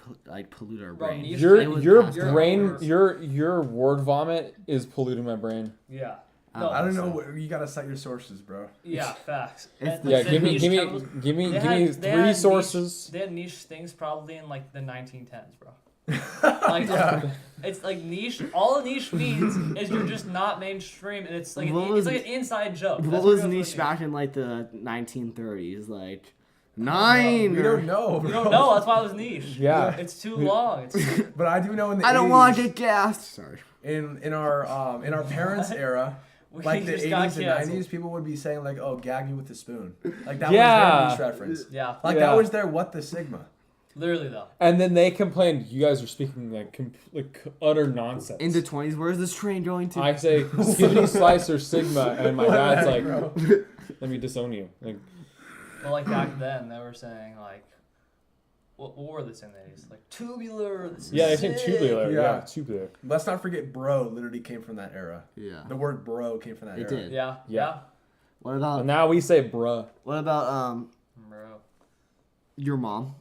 pollute our Bro, brain. niche Your It would your pass your- brain your word vomit is polluting my brain. Yeah. I No, I don't know. So- You gotta cite your sources, bro. yeah, facts. It's And Yeah, the give me niche give me chemicals- give me they give me had- they three had sources. They had niche things probably in like the 1910s, bro. Like, it's like niche. All a niche means is you're just not mainstream, and it's like it's like an inside joke. What That's was real niche funny. back in like the 1930s? Like 9. We don't know. You Bro. don't know. That's why it was niche. Yeah. It's too long. It's But I do know in the I don't 80s, want to get gassed. Sorry. in our parents' era, We like the just got 80s and canceled. 90s, people would be saying like, "Oh, gag me with a spoon." Like that Yeah. was their niche reference. yeah, Like Yeah. that was their what the sigma. literally though. And then they complained, you guys are speaking like utter nonsense. In the 20s, where's this train going to? I say skibbity slice or sigma, and my dad's like, Bro. let me disown you. Like, Well, like back then, they were saying like, what were they saying? These like tubular. This is yeah, they think sick. tubular. Yeah. Yeah, tubular. Let's not forget, bro. Literally came from that era. Yeah. The word bro came from that It era. did. Yeah, Yeah. yeah. What And about now we say bruh. Bro. your mom?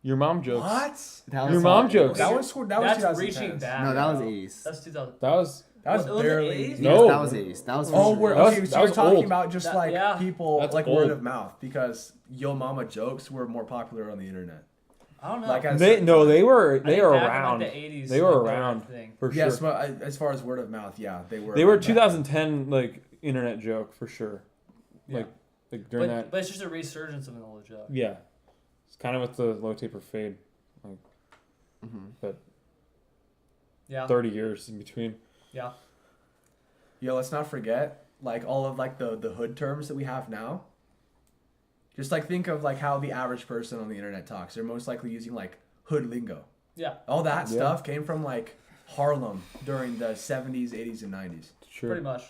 Your mom jokes. What? That Your mom jokes. That was That's 2010s. reaching back. No, that was bro. 80s. That's 2000. That was That was Was it barely. 80s? No. That was 80s. That was. Oh, for we're sure. That was- okay. that So you're was talking old. about just That- like yeah. people, That's like old. word of mouth, because yo mama jokes were more popular on the internet. I don't know. Like I they said, no, they were I think are back in, around. Like, the 80s, They were like, around. Thing. For yes, sure. but as far as word of mouth, yeah, they were. They were around back then. 2010 like internet joke for sure. Yeah. Like during But, that. but it's just a resurgence of an old joke. Yeah. It's kind of with the low taper fade. Like, but Yeah. 30 years in between. Yeah. Yo, let's not forget like all of like the hood terms that we have now. Just like think of like how the average person on the internet talks. They're most likely using like hood lingo. Yeah. All that Yeah. stuff came from like Harlem during the 70s, 80s, and 90s. Sure. Pretty much.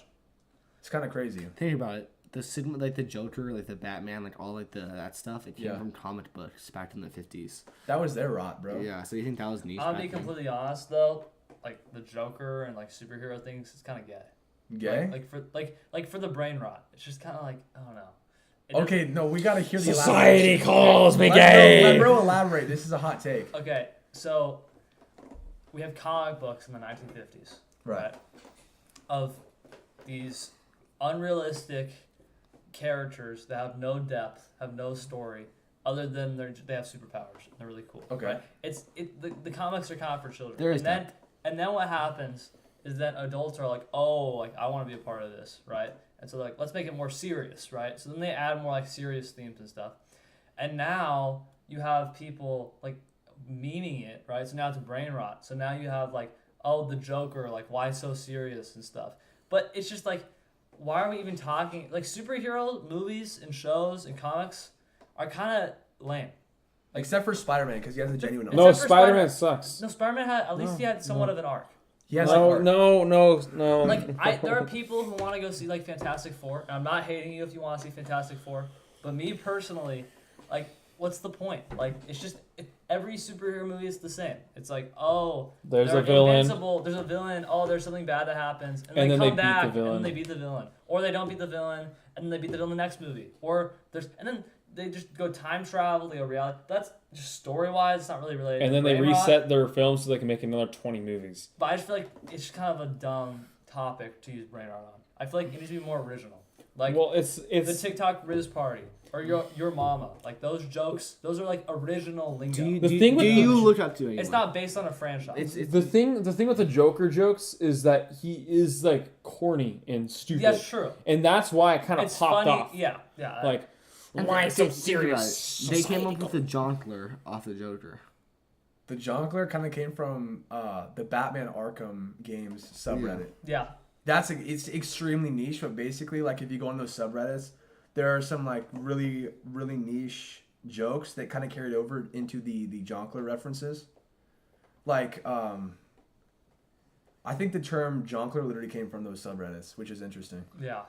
It's kind of crazy. Think about it. The Sigma, like the Joker, like the Batman, like all like the that stuff. It came Yeah. from comic books back in the 50s. That was their rot, bro. Yeah. So you think that was niche? I'll back be then? completely honest though. Like the Joker and like superhero things, it's kind of gay. Gay? Like for the brain rot, it's just kind of like I don't know. It Okay, no, we gotta hear the Society elaboration. calls me Let gay. bro elaborate. This is a hot take. Okay, so we have comic books in the 1950s, Right. of these unrealistic characters that have no depth, have no story, other than they have superpowers. They're really cool. Okay. Right? The comics are kind of for children. There is and then what happens is that adults are like, oh, like I want to be a part of this, right? And so like let's make it more serious, right? So then they add more like serious themes and stuff. And now you have people like memeing it, right? So now it's brain rot. So now you have like, oh, the Joker, like why so serious and stuff. But it's just like, why are we even talking? Like superhero movies and shows and comics are kind of lame. Except for Spider-Man, because he has a genuine. No, Except for Spider-Man sucks. No, Spider-Man had at least he had somewhat of an arc. He has No, like, no. Like there are people who want to go see like Fantastic Four, and I'm not hating you if you want to see Fantastic Four, but me personally, like, what's the point? Like, it's just every superhero movie is the same. It's like, oh, There's they're a villain. invincible. There's a villain. Oh, there's something bad that happens, and, And they then they come beat the back, and villain. then they beat the villain, or they don't beat the villain, and then they beat the villain in the next movie, or and then they just go time travel. They go reality. That's just story wise. It's not really related. And to then they Brain Rot. reset their film so they can make another 20 movies. But I just feel like it's just kind of a dumb topic to use brain rot on. I feel like it needs to be more original. Like Well, it's the TikTok Riz party or your mama. Like those jokes, those are like original lingo. The thing with do the- you look up to anyone? It's not based on a franchise. It's the thing with the Joker jokes is that he is like corny and stupid. Yeah, it's true. And that's why it kind of It's popped funny. off. Yeah, yeah. Like, And why so think about serious? it. They came up with the Jonkler off the Joker. the Jonkler kind of came from the Batman Arkham games subreddit. yeah. It's extremely niche, but basically, like if you go on those subreddits, there are some like really really niche jokes that kind of carried over into the Jonkler references. Like I think the term Jonkler literally came from those subreddits, which is interesting. Yeah.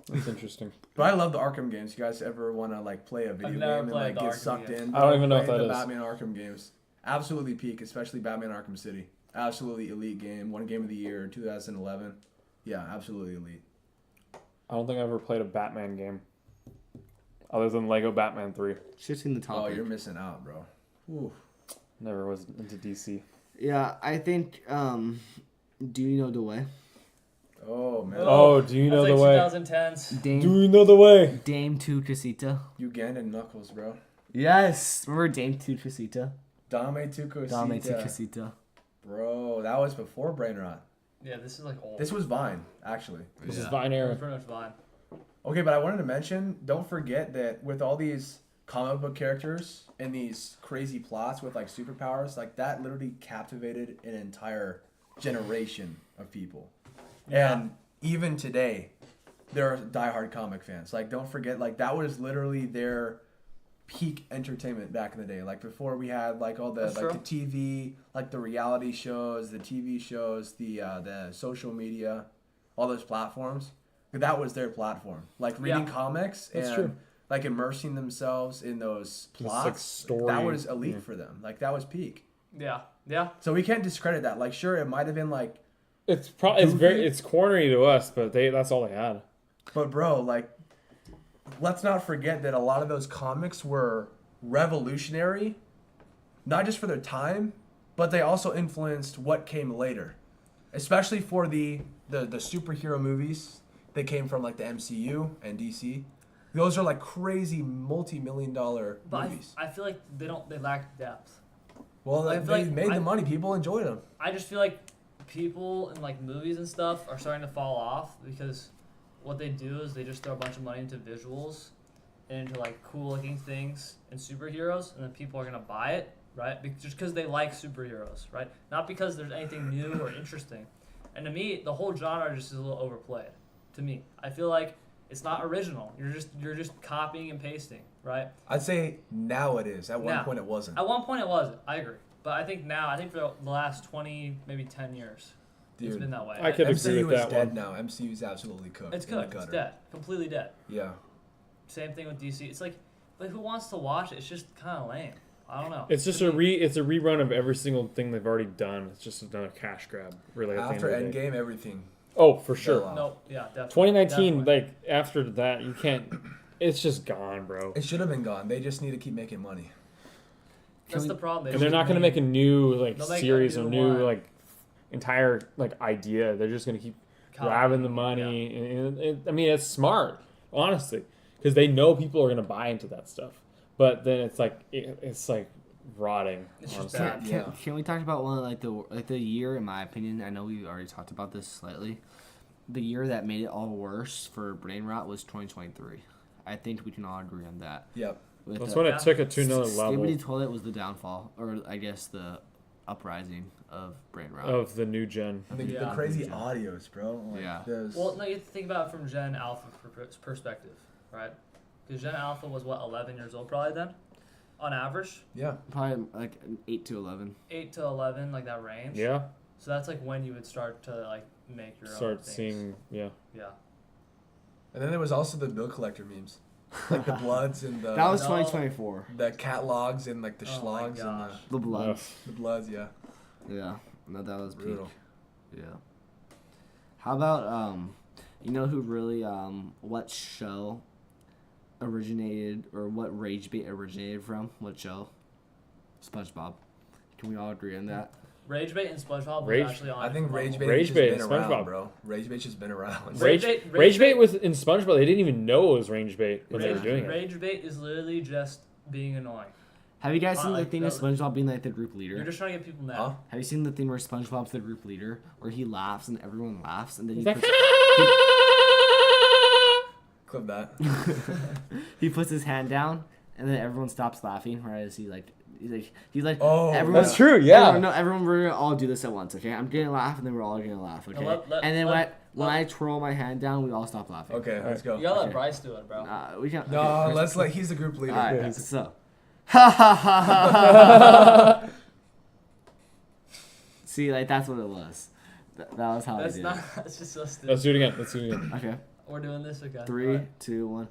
That's interesting. But I love the Arkham games. You guys ever want to like play a video never game and played like the get Arkham sucked games. in? I don't even know Play what that the is. Batman Arkham games. Absolutely peak, especially Batman Arkham City. Absolutely elite game. One game of the year, 2011. Yeah, absolutely elite. I don't think I've ever played a Batman game other than Lego Batman 3. Shifting the Oh, topic. you're missing out, bro. Ooh. Never was into DC. Yeah, I think. Do you know the way? Oh man. Oh, do you know That's the like way? 2010s. Dame. Do you know the way? Dame 2 Casita. Ugandan Knuckles, bro. Yes. Remember Dame 2 Casita? Dame tu cosita. Dame tu casita. Bro, that was before Brainrot. Yeah, this is like old. This was Vine, actually. This is Yeah. Vine It was era. pretty much fine. Okay, but I wanted to mention, don't forget that with all these comic book characters and these crazy plots with like superpowers, like that literally captivated an entire generation of people. Yeah. And even today, there are diehard comic fans. Like, don't forget, like that was literally their peak entertainment back in the day. Like before we had like all the That's like true. the TV, like the reality shows, the TV shows, the social media, all those platforms. That was their platform. Like reading Yeah. comics That's and true. like immersing themselves in those like, plots. story. That was elite for them. Like that was peak. Yeah. Yeah. So we can't discredit that. Like sure, it might have been like, It's it's corny to us, but that's all they had. but bro, like, let's not forget that a lot of those comics were revolutionary, not just for their time, but they also influenced what came later, especially for the superhero movies that came from like the MCU and DC. Those are like crazy multi-million-dollar But movies. I feel like they lack depth. Well, I they feel like made the money. People enjoyed them. I just feel like people in like movies and stuff are starting to fall off because what they do is they just throw a bunch of money into visuals and into like cool looking things and superheroes, and then people are gonna buy it, right? Just because they like superheroes, right? Not because there's anything new or interesting. And to me, the whole genre just is a little overplayed. To me, I feel like it's not original. You're just copying and pasting, right? I'd say now it is. At one Now. point, it wasn't. At one point it wasn't. I agree. But I think now, for the last 20, maybe 10 years, it's Dude, been that way. I could agree MCU with is that dead one. now. MCU is absolutely cooked. It's in the good. It's gutter. dead. Completely dead. Yeah. Same thing with DC. It's like, but who wants to watch it? It's just kind of lame. I don't know. It's just To me, it's a rerun of every single thing they've already done. It's just another cash grab, really. At After the end of the day. Endgame, everything. Oh, for fell sure. off. No, yeah, definitely. 2019, Definitely. like after that, you can't. It's just gone, bro. It should have been gone. They just need to keep making money. That's the problem. And they're not gonna make a new like They'll make a series or new new one. like entire like idea. They're just gonna keep grabbing the money. And I mean, it's smart, honestly, because they know people are gonna buy into that stuff. But then it's like it's like rotting. It's just honestly. bad. Can we talk about one of the year, in my opinion? I know we already talked about this slightly. The year that made it all worse for Brainrot was 2023. I think we can all agree on that. Yep. With That's the- when it took it to another level Skibbity Toilet was the downfall, or I guess the uprising of Brainrot. of the new gen. The Yeah. crazy audios, bro. Like, Yeah. those- Well, no, you have to think about it from Gen Alpha perspective, right? Because Gen Alpha was, 11 years old probably then? On average? yeah. Probably like 8 to 11. 8 to 11, like that range. Yeah, So that's like when you would start to like make your own start things. seeing. Yeah, Yeah. And then there was also the bill collector memes, like the bloods and That was No. 2024. the catalogs and like the Oh my schlogs and gosh. The blood. Ugh. the bloods. Yeah. Yeah. No, that was peak. Brutal. Yeah. How about you know who really what show originated, or what rage bait originated from? What show? SpongeBob. Can we all agree on that? Rage Bait and SpongeBob was Rage- actually on. I think a Rage level. Bait Rage has just Bait been and around, SpongeBob. bro. Rage Bait's just been around. Rage Rage Bait was in SpongeBob. They didn't even know it was Range Bait when they were Rage, doing it. Rage Bait is literally just being annoying. Have you guys seen the like thing of that- SpongeBob being like the group leader? You're just trying to get people mad. Huh? Have you seen the thing where SpongeBob's the group leader, where he laughs and everyone laughs, and then he He's like, puts, Clip that. he puts his hand down, and then everyone stops laughing. Right as he's like, Oh, everyone, That's true, yeah. Everyone, we're gonna all do this at once, okay? I'm gonna laugh, and then we're all gonna laugh, okay? let- and then let- when I twirl my hand down, we all stop laughing. Okay, let's go. You gotta let Okay. Bryce do it, bro. We can't. No, okay, let's let. He's the group leader. All right, Yeah. so. Ha ha ha ha ha. See, like that's what it was. That was how That's I did not. That's just so stupid. Let's do it again. Let's do it again. it. Okay. We're doing this again. 3, Alright. 2, 1.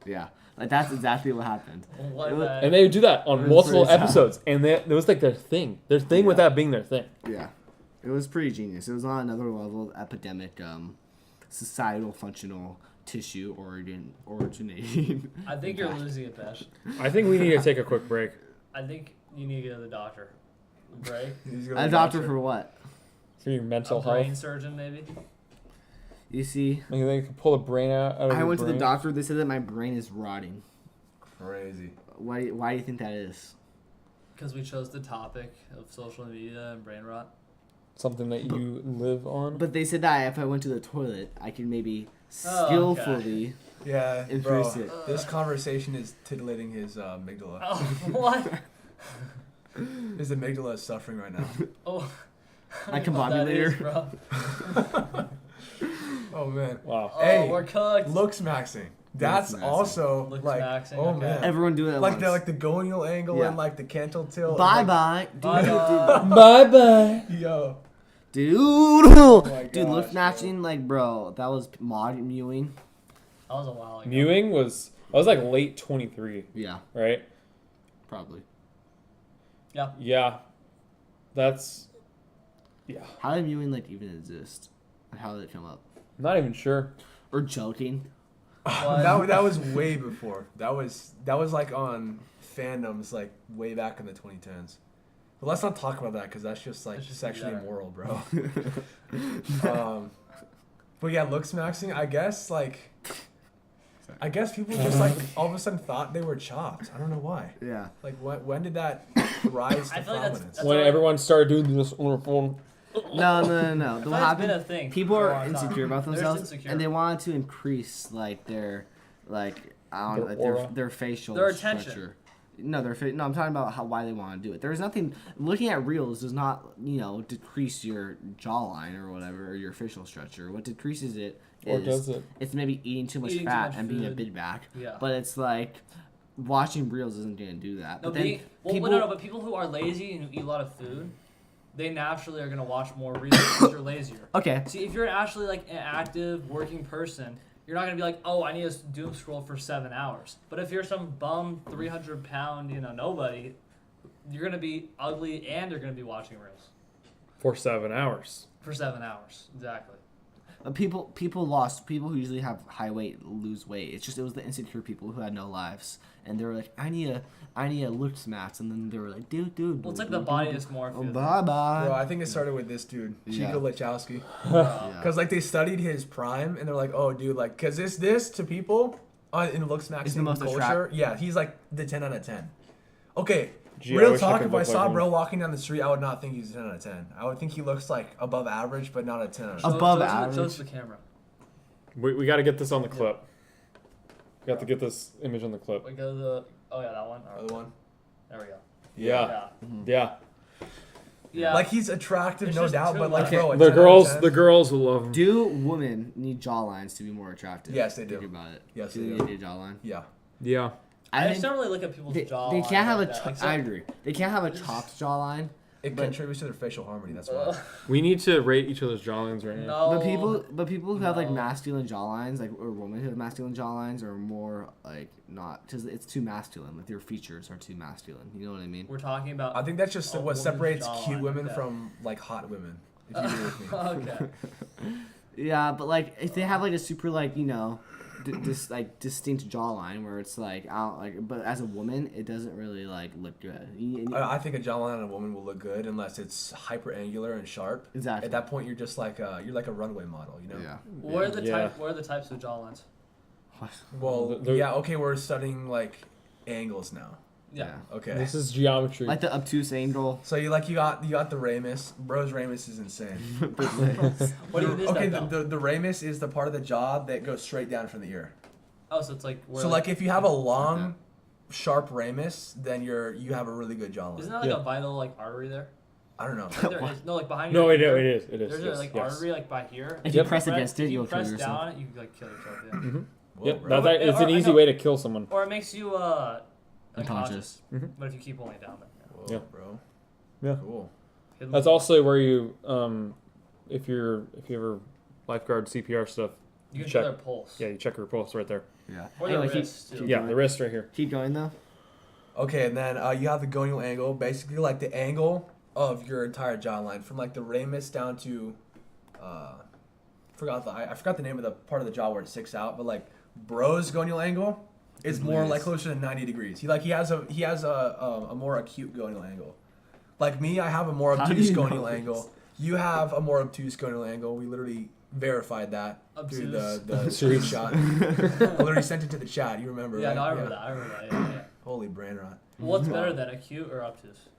Yeah, like that's exactly what happened. What It was- the- And they would do that It on was multiple pretty sad. episodes, and it was like their thing. Their thing with Yeah. that being their thing. Yeah, it was pretty genius. It was on another level of epidemic, societal functional tissue originating. I think you're losing it, Pesh. I think we need to take a quick break. I think you need to go to the doctor. Break. He's gonna A be doctor for what? For your mental A brain health. surgeon, maybe. You see, Like they can pull a brain out of I your went to the brain. doctor. They said that my brain is rotting. Crazy. Why do you think that is? Because we chose the topic of social media and brain rot. Something that you live on. But they said that if I went to the toilet, I could maybe Oh, skillfully Yeah, increase bro. it. This conversation is titillating his amygdala. Oh, what? His amygdala is suffering right now. Oh. I don't know what that is, bro. Oh man. Wow. Oh, Hey, we're cooked. Looks maxing. That's maxing. also Looks like, maxing, oh okay. man, Everyone do it at like once. the gonial angle Yeah. and like the cantle tilt. Bye and, bye. Bye-bye. Bye bye. Like, yo. Dude. my Dude, look gosh, matching, like, bro, that was mod mewing. That was a while ago. Mewing was like late 23, Yeah, right? probably. Yeah. That's How did mewing, like, even exist? Like, how did it come up? I'm not even sure. Or joking? That was way before. That was like on fandoms like way back in the 2010s. But let's not talk about that because that's just like It's just sexually better. immoral, bro. But yeah, looks maxing. I guess people just like all of a sudden thought they were chopped. I don't know why. Yeah. Like when did that rise to I feel like prominence? that's When already- everyone started doing this on their phone. No. I What feel like it's been happened? a thing People for a are long time. insecure about There's themselves, insecure. and they wanted to increase like their, like I don't Their know, aura. their facial Their attention. structure. No, no. I'm talking about why they want to do it. There's nothing. Looking at reels does not, decrease your jawline or whatever or your facial structure. What decreases it Or is does it? it's maybe eating too much Eating too fat much and being a food. big back. Yeah. But it's like watching reels isn't gonna do that. No, But then but people who are lazy and who eat a lot of food, they naturally are gonna watch more reels because you're lazier. Okay. See, if you're actually like an active working person, you're not gonna be like, oh, I need to doom scroll for 7 hours. But if you're some bum 300-pound, nobody, nobody, you're gonna be ugly and you're gonna be watching reels For 7 hours. for 7 hours. Exactly. people who usually have high weight lose weight. It was the insecure people who had no lives, and they were like, I need a looks match, and then they were like, dude. Well, it's like the body dysmorphia. Oh, bye bye. Bro, I think it started with this dude, Yeah. Chico Lechowski. Yeah. Because like they studied his prime and they're like, oh dude, like, because this to people in looks It's maxing the most culture, yeah, he's like the 10 out of 10. Okay, Gee, I real wish I talk, could if I look saw like him. bro walking down the street, I would not think he's a 10 out of 10. I would think he looks like above average, but not a 10 out of 10. Above Show average. the camera. We got to get this on the clip. We got to get this image on the clip. We go to the. Oh yeah, that one. Other one. There we go. Yeah. Yeah. Yeah. Yeah. Like he's attractive, It's no just doubt, too but like, much. bro, a The 10 out of girls 10? the girls will love him. Do women need jawlines to be more attractive? Yes, they do. Think about it. Yes, do they they do. need a jawline? Yeah. Yeah. I think just don't really look at people's they jawline. can't have like a. that. Like, I agree. They can't have a chopped jawline. It But- contributes to their facial harmony, that's why. Ugh, We need to rate each other's jawlines right now. no. But people who have like No. masculine jawlines, like or women who have masculine jawlines, are more like not because it's too masculine. Like their features are too masculine. You know what I mean? We're talking about. I think that's just A what woman's separates jawline, cute women okay. from like hot women. If you agree with me. Okay. Yeah, but like if they have like a super like distinct jawline where it's like out like, but as a woman it doesn't really like look good. I think a jawline on a woman will look good unless it's hyper angular and sharp. Exactly. At that point, you're just like you're like a runway model, you know. Yeah. What are the Yeah. What are the types of jawlines? Well, The- yeah. Okay, we're studying like angles now. Yeah. Okay. This is geometry. Like the obtuse angle. So you got the ramus. Bro's ramus is insane. What even is Okay, that though? the ramus is the part of the jaw that goes straight down from the ear. Oh, so it's like. Where So like if you have a long, sharp ramus, then you have a really good jawline. Isn't that like Yeah. a vital like artery there? I don't know. Like, there is, no, like behind. No, your it ear, is. It is. There's yes, a like yes. artery like by here. If you Yep. press against it, if you you'll kill press yourself. down on it, you can like kill yourself. Yeah. Whoa, Yep. bro. It's an Or- I easy know- way to kill someone. Or it makes you Unconscious. But if you keep holding it down, then Whoa, Yeah. bro. Yeah. Cool. yeah. That's also where you if you ever lifeguard CPR stuff, You can check. feel their pulse. Yeah, you check your pulse right there. Yeah. Or their Anyway, wrists, too. Yeah, the wrist right here. Keep going though. Okay, and then you have the gonial angle, basically like the angle of your entire jawline, from like the ramus down to, I forgot the name of the part of the jaw where it sticks out, but like bro's gonial angle is more like closer to 90 degrees. He has a more acute gonial angle. Like me, I have a more How do obtuse you know gonial this? angle. You have a more obtuse gonial angle. We literally verified that through the Obtuse. screenshot. I literally sent it to the chat. You remember? Yeah, right? no, I remember that. I remember that. Yeah, yeah. Holy Brainrot. What's better than acute or obtuse?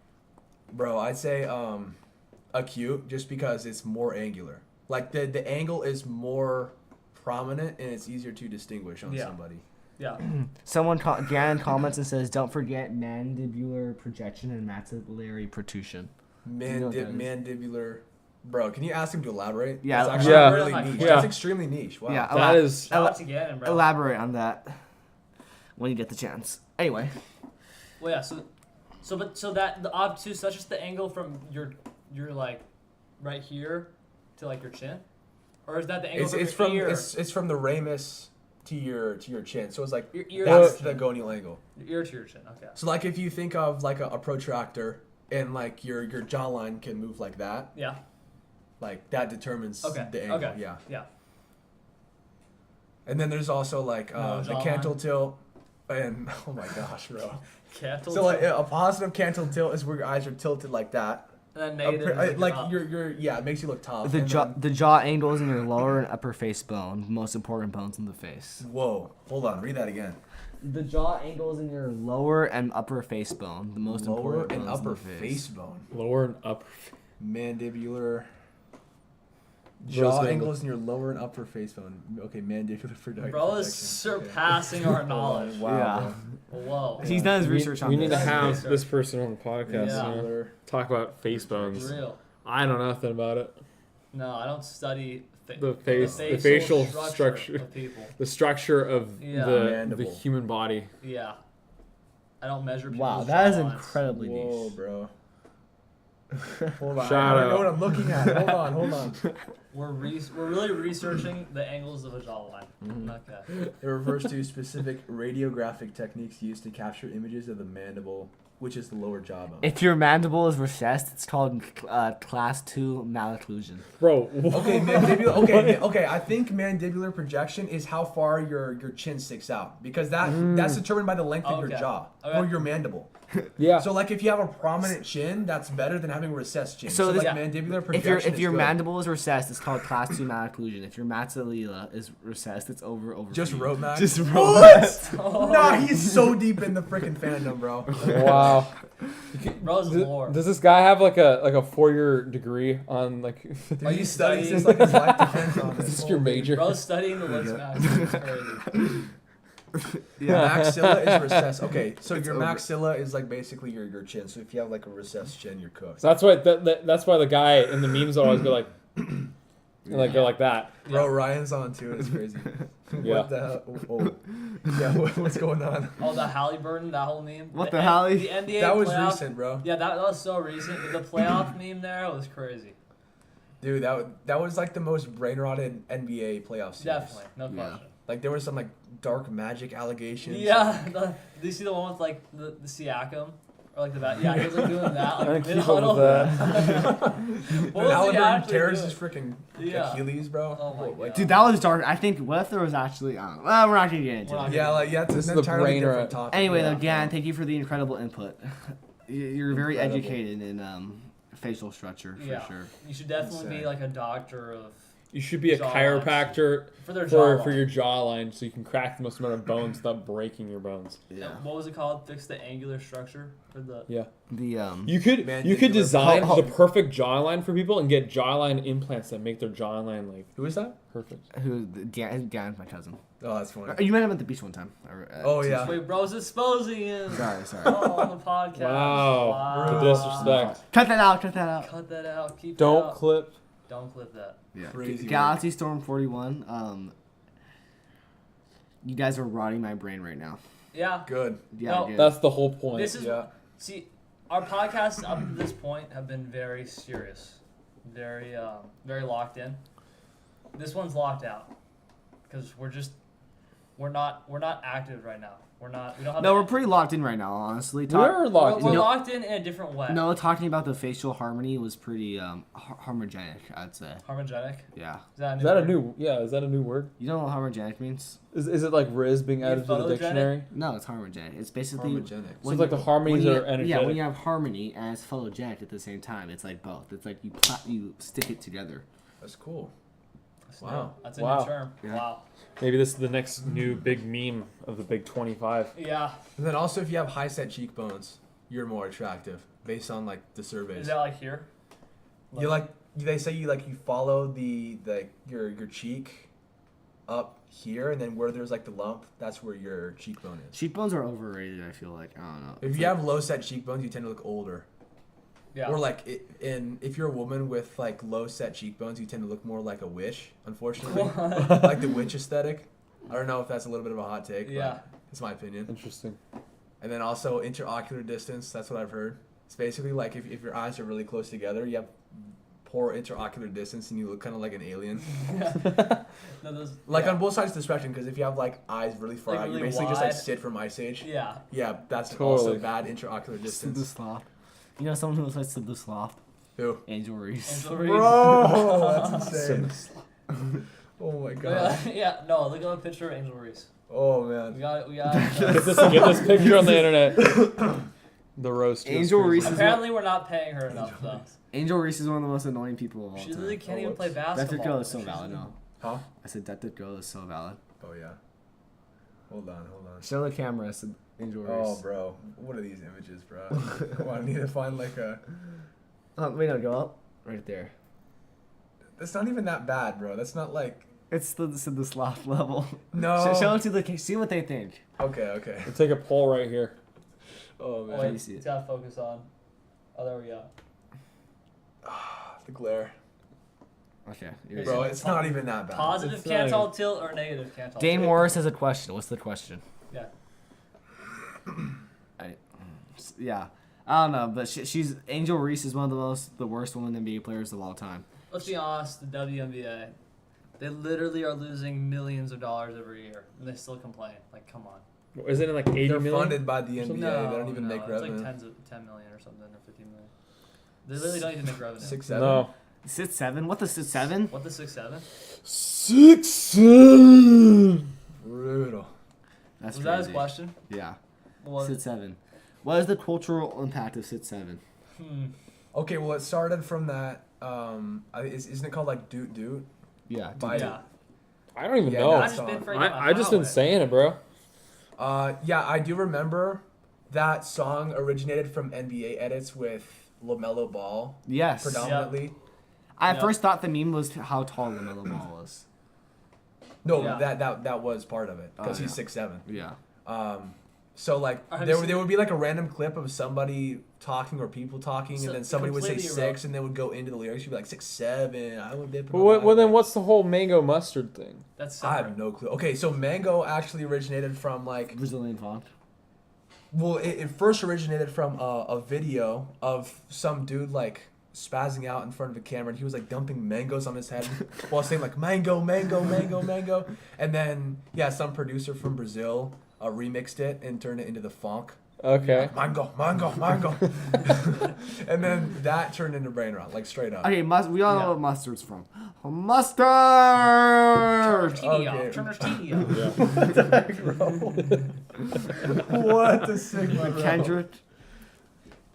Bro, I'd say acute just because it's more angular. Like the angle is more prominent and it's easier to distinguish on Yeah. somebody. Yeah. Someone, Gannon comments and says, don't forget mandibular projection and maxillary protrusion. You know what that is? Mandibular. Bro, can you ask him to elaborate? Yeah, That's actually yeah. really niche. Yeah. That's extremely niche. Wow. Yeah, That is. Shout out to Gannon, bro. elaborate on that when you get the chance. Anyway, Well, yeah. So that the obtuse, that's just the angle from your like right here to like your chin, or is that the angle It's from from your ear? it's from the ramus to your chin. So it's like Your ear that's to the your chin. gonial angle. Your ear to your chin. Okay. So like if you think of like a protractor and like your jawline can move like that, Yeah. like that determines Okay. the angle. Okay. Yeah. Yeah. And then there's also like No the jawline. cantle tilt, and oh my gosh, bro. Cantle. So like a positive cantle tilt is where your eyes are tilted like that. and then A negative. pre- is like up. your yeah, it makes you look tough. the and jaw, then- the jaw angles in your lower and upper face bone, most important bones in the face. Whoa, hold on, read that again. The jaw angles in your lower and upper face bone, the most Lower important and bones in upper the face bone, Lower and upper. mandibular. Bro's Jaw gonna angles in your lower and upper face bone. Okay, mandibular projection. Bro is surpassing our knowledge. Wow. Yeah. bro. Whoa. He's done his research on We this. need to have Research. this person on the podcast. Yeah. You know, talk about face bones. Real. I know nothing about it. No, I don't study The face, the facial facial structure, of people. the structure of Yeah. the Mandible. human body. Yeah. I don't measure people's Wow, that is jawlines. incredibly Whoa, niche. bro. Hold on. Shout I don't know out. what I'm looking at. Hold on. We're really researching the angles of a jawline. Mm-hmm. Okay. It refers to specific radiographic techniques used to capture images of the mandible, which is the lower jawbone. If your mandible is recessed, it's called class 2 malocclusion. Bro, Okay, mandibular. Okay. I think mandibular projection is how far your chin sticks out because that's determined by the length of your Okay. jaw Okay. or your mandible. yeah. So like if you have a prominent chin, that's better than having a recessed chin. So So, this- like mandibular projection. If your is good. mandible is recessed, it's called class 2 malocclusion. If your maxilla is recessed, it's over. Just wrote Max. Just What? Oh, Nah, he's so deep in the freaking fandom, bro. Wow. Bro's lore. Does this guy have like a 4-year degree on like? Dude, Are he you studies studying- this like his life depends on Is it. this your major? Bro's studying the list max. It's crazy. Maxilla is recessed. Okay, so It's your over. maxilla is like basically your chin. So if you have like a recessed chin, you're cooked. So that's why that's why the guy in the memes always go like, go like that. Bro, Ryan's on too. It's crazy. Yeah. What the hell? Oh. Yeah, what's going on? Oh, the Halliburton, that whole meme. What the Hallie? The NBA That was playoff- recent, bro. Yeah, that was so recent. But the playoff meme there was crazy. Dude, that was like the most brain-rotted NBA playoff series. Definitely, no Yeah. question. Like there was some like dark magic allegations. Yeah, do you see the one with like the Siakam? Or like the bat? Yeah, he was like doing that. I Like keep mid up with that. What Dude, was he Halliburton actually tears doing? his freaking Yeah. Achilles, bro. Oh my Like, God. Dude, that was dark. I think, what if there was actually, well, we're not going to get into We're it. not yeah, like it's This is an the entirely different Brainrot. topic. Anyway, yeah. though, Gan, thank you for the incredible input. You're very Incredible. educated in facial structure, for Yeah. sure. You should definitely be Insane. like a doctor of You should be a Jawlines. chiropractor for their for jawline. your jawline, so you can crack the most amount of bones without breaking your bones. Yeah. What was it called? Fix the angular structure for the. Yeah. The, You could Mandibular- design Ho- ho- the perfect jawline for people and get jawline implants that make their jawline like Who is that? perfect. Gan's my cousin. Oh, that's funny. You met him at the beach one time. Oh yeah. Wait, bro's exposing him. Sorry. Oh, on the podcast. Wow. The disrespect. Cut that out. Cut that out. Cut that out. Keep Don't that out. clip. Don't clip that. Yeah. Crazy Galaxy Storm 41. You guys are rotting my brain right now. Yeah. Good. Yeah, No, good. That's the whole point. This is Yeah. see, our podcasts up to this point have been very serious, very locked in. This one's locked out because we're not active right now. We don't have. No, we're pretty locked in right now, honestly. We're locked We're in. locked in a different way. No, talking about the facial harmony was pretty harmogenic, I'd say. Harmogenic. Yeah. Is Is that a word? new? Yeah, is that a new word? You know what harmogenic means? Is it like Riz being Yeah, added to the photogenic? dictionary? No, it's harmogenic. It's basically Harmogenic. So when it's like the harmonies when are you- energetic. Yeah, when you have harmony and it's photogenic at the same time, it's like both. It's like you stick it together. That's cool. Wow. That's a Wow. new term. Yeah. Wow. Maybe this is the next new big meme of the Big 25. Yeah. And then also, if you have high set cheekbones, you're more attractive based on like the surveys. Is that like here? You like they say you follow your cheek up here, and then where there's like the lump, that's where your cheekbone is. Cheekbones are overrated. I feel like I don't know. If you have low set cheekbones, you tend to look older. Yeah. Or like if you're a woman with like low set cheekbones, you tend to look more like a witch. Unfortunately, like the witch aesthetic. I don't know if that's a little bit of a hot take. Yeah. But it's my opinion. Interesting. And then also interocular distance. That's what I've heard. It's basically like if your eyes are really close together, you have poor interocular distance, and you look kind of like an alien. No, those, Like yeah. on both sides of the spectrum, because if you have like eyes really far Like, out, you really basically just like wide. Sid from Ice Age. Yeah. Yeah, that's Totally. also bad interocular Sid the distance. Sloth. You know someone who looks like Sid the Sloth? Who? Angel Reese. Angel Reese. Bro, that's insane. Oh my god. Yeah. No, look at a picture of Angel Reese. Oh We man. got it. We got Get it. this picture on the internet. The roast. Angel Reese is Apparently, we're not paying her enough, though. Angel Reese is one of the most annoying people of all She time. literally can't Oh, even play whoops. That basketball. girl is so She's- valid. No, Huh? I said that girl is so valid. Oh yeah. Hold on. Show the camera. I said Angel Reese. Oh bro, what are these images, bro? Oh, I need to find like a. Wait, no, go up. Right there. That's not even that bad, bro. That's not like. It's the Sid the Sloth level. No. Show it to the. See what they think. Okay. We'll take a poll right here. Oh Oh, man. wait, you see it? it's gotta focus on. Oh, there we go. The glare. Okay. Is Bro, it it's not even that bad. Positive It's not cantal tilt or negative cantal Dane tilt? Morris has a question. What's the question? Yeah. Yeah. I don't know, but she's Angel Reese is one of the worst women NBA players of all time. Let's be honest, the WNBA, they literally are losing millions of dollars every year, and they still complain. Like, come on. Isn't it like 80 They're million? funded by the NBA. No, They don't even make it's revenue. like 10 million or something, or 15 million. They literally don't even make revenue. 6-7. No. Sit 7? What the Sit 7? What, the 6'7"? 6'7". Brutal. That's Was that his crazy. question? Yeah. What? Sit 7. What is the cultural impact of Sit 7? Okay, well, it started from that. Isn't it called like Doot Doot? Yeah. By- Yeah. I don't even Yeah, know. that I've just been song. freaking I just been saying it, bro. Yeah, I do remember that song originated from NBA edits with LaMelo Ball Yes. predominantly. I at Yeah. first thought the meme was how tall LaMelo Ball was. No, Yeah. that was part of it because Oh, he's yeah. 6'7". Yeah. So like Have you there seen- would be like a random clip of somebody talking or people talking, So and then somebody would say completely 6, and they would go into the lyrics. You'd be like 6'7". I would dip. Well, then what's the whole mango mustard thing? That's I separate. have no clue. Okay, so mango actually originated from like Brazilian font. well, it first originated from a video of some dude like spazzing out in front of a camera, and he was like dumping mangoes on his head while saying like mango, mango, mango, mango, and then yeah, some producer from Brazil remixed it and turned it into the funk. Okay. Mango, mango, mango. And then that turned into Brainrot, like straight up. Okay, we all know Yeah. what mustard's from. Mustard! Okay. Turner's Tedium. What the sigma, bro?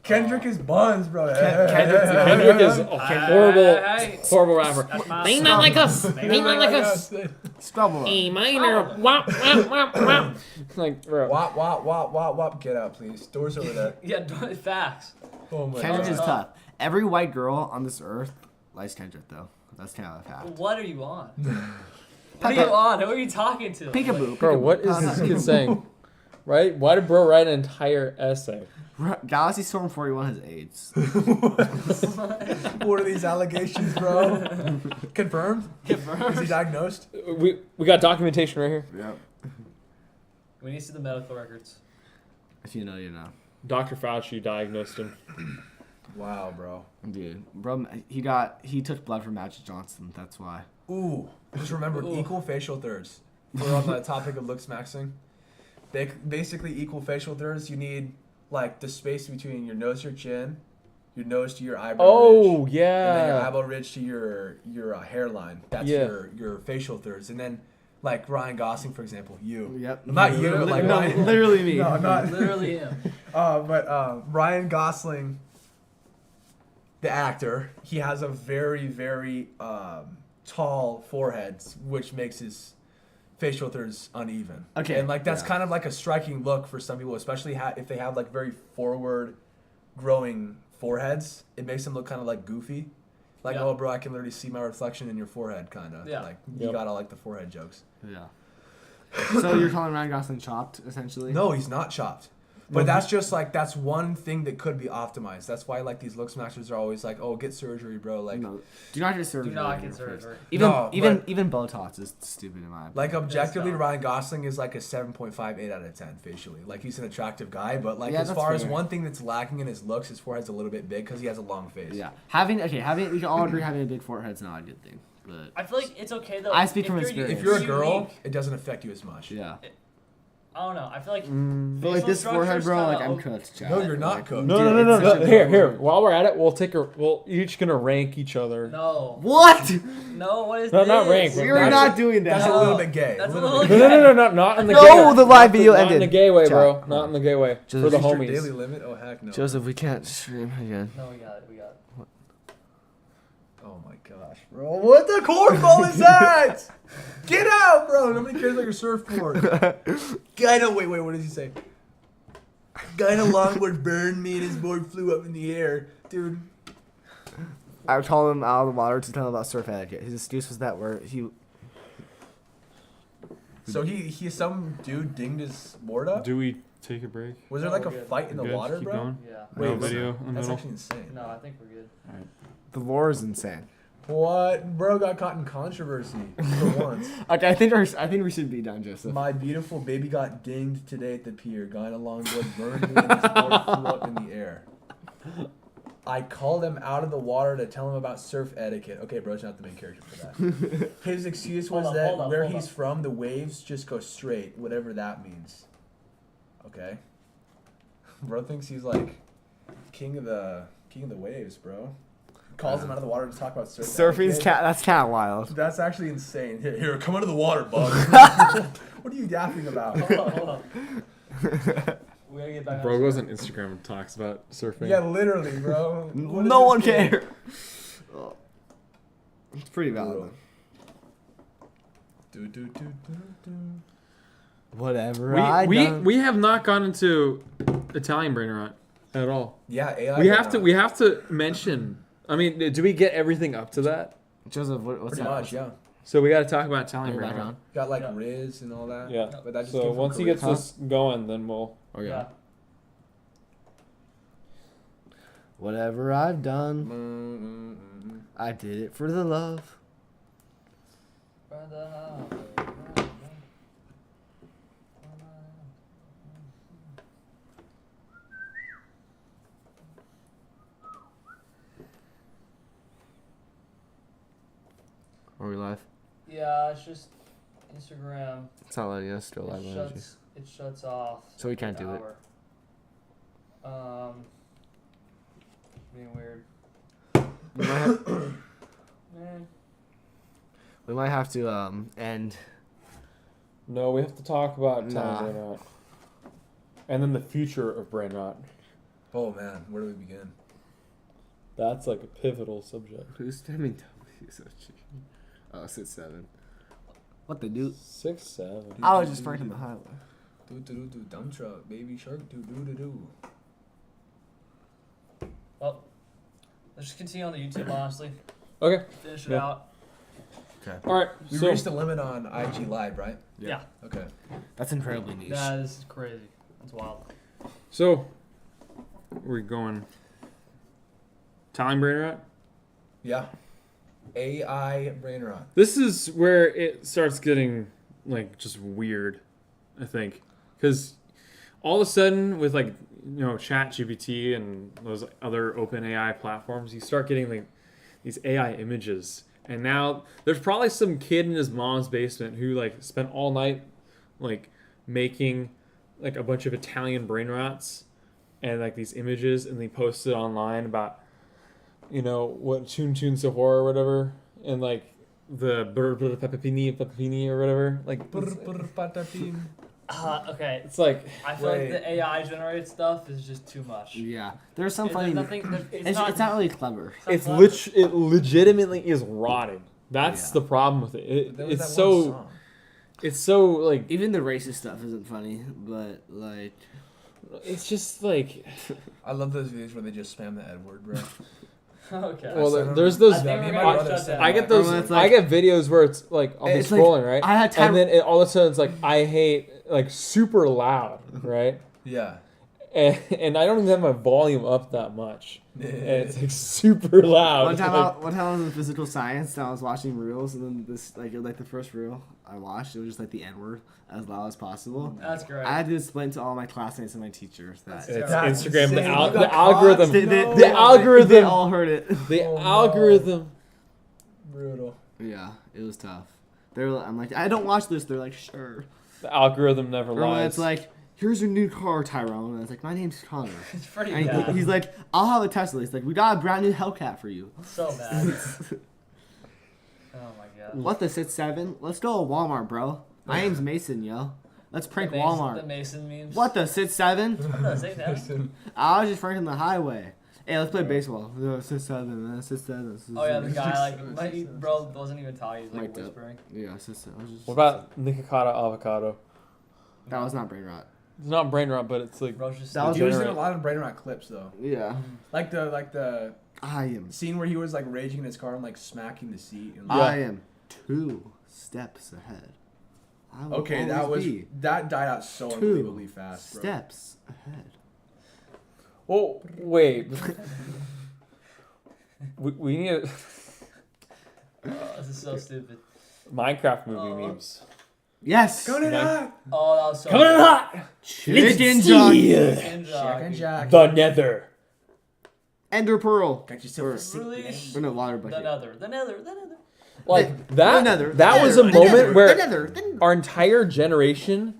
Kendrick is buns, bro. Kendrick is a horrible, Hey. horrible rapper. That's my They song. not like us. They not like us. Scrabble. A minor. Wop, wop, wop, wop. Like, bro. Wop, wop, wop, wop, wop. Get out, please. Doors over there. Yeah, facts. Oh my Kendrick god. is tough. Every white girl on this earth likes Kendrick, though. That's kind of a fact. What are you on? What are you on? Who are you talking to? Peekaboo. Bro, what is this kid saying? Right? Why did bro write an entire essay? Galaxy Storm 41 has AIDS. What are these allegations, bro? Confirmed? Confirmed. Is he diagnosed? We got documentation right here. Yep. We need to see the medical records. If you know, you know. Dr. Fauci diagnosed him. Wow, bro. Dude, bro, he took blood from Magic Johnson. That's why. Ooh. Just remember, Ooh. equal facial thirds. We're on the topic of looks maxing. Basically, equal facial thirds. You need like the space between your nose to your chin, your nose to your eyebrow Oh, ridge, and then your yeah. eyebrow ridge to your hairline. That's Yeah. your facial thirds. And then like Ryan Gosling, for example, you. Yep. Not you, like no, Ryan. literally me. No, not. Literally him. But Ryan Gosling, the actor, he has a very, very tall foreheads, which makes his facial thirds uneven. Okay, And like that's yeah. kind of like a striking look for some people, especially if they have like very forward growing foreheads. It makes them look kind of like goofy. Like, Yeah. oh, bro, I can literally see my reflection in your forehead, kind of. Yeah. Like, you Yep. got all like the forehead jokes. Yeah. So you're calling Ryan Gosling chopped, essentially? No, he's not chopped. But that's just like, that's one thing that could be optimized. That's why like these look smashers are always like, oh, get surgery, bro. Like, No. Do not get surgery. Do not on get your face. surgery. Even No, even Botox is stupid in my opinion. like objectively, dumb. Ryan Gosling is like a 7.58 out of 10 facially. Like, he's an attractive guy, but like Yeah, as that's far as fair. one thing that's lacking in his looks, his forehead's a little bit big because he has a long face. Yeah. We can all agree having a big forehead's not a good thing. But I feel like it's okay though. I speak if from you're- experience. If you're a unique. girl, it doesn't affect you as much. yeah. I don't know. I feel like But like facial this forehead, structure's bro, like kinda I'm cooked. Chad. No, you're not Like, cooked. No, dude, no, no, no, it's no. such a Here, good here. word. While we're at it, we'll each gonna rank each other. no, What? no. What is No, this? not rank, We but are that's- not doing That's that. a little bit gay. That's a little little bit No, gay. no, no, no, not in the No, gay way. the live video Not in ended. the gay way, bro. Chat. Not in the gay way. Just For the Is your homies. daily limit? Oh, heck no. Joseph, we can't stream again. No, we got it. We got it. Oh my gosh, bro. What the cornball is that? Get out, bro. Nobody cares about your surfboard. Guy, no, wait, what did he say? Guy in a longboard burned me and his board flew up in the air. Dude. I called him out of the water to tell him about surf etiquette. His excuse was that where he. So some dude dinged his board up? Do we take a break? Was there No, like a we're good. fight in the Good? water, Keep bro? going? Yeah. No Wait, video in the That's middle. actually insane. No, I think we're good. The lore is insane. What? Bro got caught in controversy for once. Okay, I think we should be done, Joseph. My beautiful baby got dinged today at the pier. Guy in a longboard burned me and his board flew up in the air. I called him out of the water to tell him about surf etiquette. Okay, bro's not the main character for that. His excuse was Hold that up, where hold he's up. from, the waves just go straight, whatever that means. Okay. Bro thinks he's like king of the waves, bro. Calls him out of the water to talk about surf Surfing's etiquette. that's kind of wild. That's actually insane. Here, come out of the water, bug. What are you yapping about? Hold on. We gotta get back. Bro on goes on Instagram and talks about surfing. Yeah, literally, bro. What is No this one kid? cares. It's pretty valid. Do, do, do, do, do. Whatever. We have not gone into Italian Brainrot at all. Yeah, AI. We have to mention. I mean, do we get everything up to that? Joseph, what's Pretty that? much, yeah. So we got to talk about Italian Bring it back Brainrot. on. Got like Yeah. Riz and all that. Yeah. But that just So came from once he Korea. gets this going, then we'll. Okay. Yeah. Whatever I've done, Mm-mm-mm-mm. I did it for the love. Are we live? Yeah, it's just Instagram. It's not letting us do live energy. It shuts off. So we can't do it. Being weird. We might have, Man. we might have to end. No, we have to talk about Italian Nah. Brainrot. And then the future of Brainrot. Oh man, where do we begin? That's like a pivotal subject. Who's spamming W? So cheap. Oh, 6-7. What the dude? 6, 7. I was just breaking the highway. Do do do do dump truck, baby shark, do do do do. Well, let's just continue on the YouTube, honestly. Okay. Finish it Yeah. out. All right. We So reached the limit on IG Live, right? Yeah. Okay. That's incredibly niche. That is crazy. That's wild. we're going Italian Brainrot. Yeah. AI Brainrot. This is where it starts getting like just weird, I think, because all of a sudden with like ChatGPT and those other open AI platforms, you start getting like these AI images, and now there's probably some kid in his mom's basement who like spent all night like making like a bunch of Italian brainrots and like these images, and they posted online about what Chun Sahor or whatever, and like the Pepini or whatever, like Okay. it's like I feel Wait. like the AI generated stuff is just too much. Yeah, there's some There's funny. nothing. It's not really clever. not it's clever. it legitimately is rotting. That's Yeah. the problem with it. There was It's that one so song. it's so like Even the racist stuff isn't funny, but like it's just like I love those videos where they just spam the N word, bro. Okay. well, said there's it. those. I think Me and we're my gonna brother shut said down. I get those. Or when it's I like- get videos where it's like I'll be It's like, scrolling right, I had time. and then all of a sudden it's like I hate like super loud, right? Yeah. And I don't even have my volume up that much, and it's like super loud. One time, Like, one time I was in physical science and I was watching reels, and then this like the first reel I watched, it was just like the N word as loud as possible. That's great. I had to explain to all my classmates and my teachers that it's That's Instagram. insane. You The got algorithm. caught? They- No. the algorithm. They all heard it. The Oh, no. algorithm. Brutal. Yeah, it was tough. I'm like, I don't watch this. They're like, sure. The algorithm never Or when lies. it's like, here's your new car, Tyrone. And it's like, my name's Connor. It's pretty And bad. he's like, I'll have a Tesla. He's like, we got a brand new Hellcat for you. So bad. Oh my god. What the 6-7? Let's go to Walmart, bro. My name's Mason, yo. Let's prank The Mason, Walmart. The Mason memes. What the 6-7? What does it say I was just pranking the highway. Hey, let's play baseball. 6-7, man. 6-7. Oh yeah, the guy bro wasn't even talking. He was like Mic'd up. whispering. Yeah, 6-7. what about Nikocado avocado? That was not brain rot. It's not brain rot, but it's like Bro's just That was He was in a Generate. lot of Brainrot clips though. Yeah. Like the I am. scene where he was like raging in his car and like smacking the seat. And, Yeah. like, I am 2 steps ahead. I will okay, always be that died out so 2 unbelievably fast, bro. steps ahead. oh wait. we need a oh, this is so stupid. Minecraft movie Oh. memes. Yes. Go to that. Oh, that was so Coming in good. hot. Chicken Steel. Chicken Jack and jockey. Jack. The Nether. Ender Pearl. Got yourself a sick Really? name. Or no, water The bucket. nether. Like The that. nether, that the was nether, a the moment nether, where the nether, the- our entire generation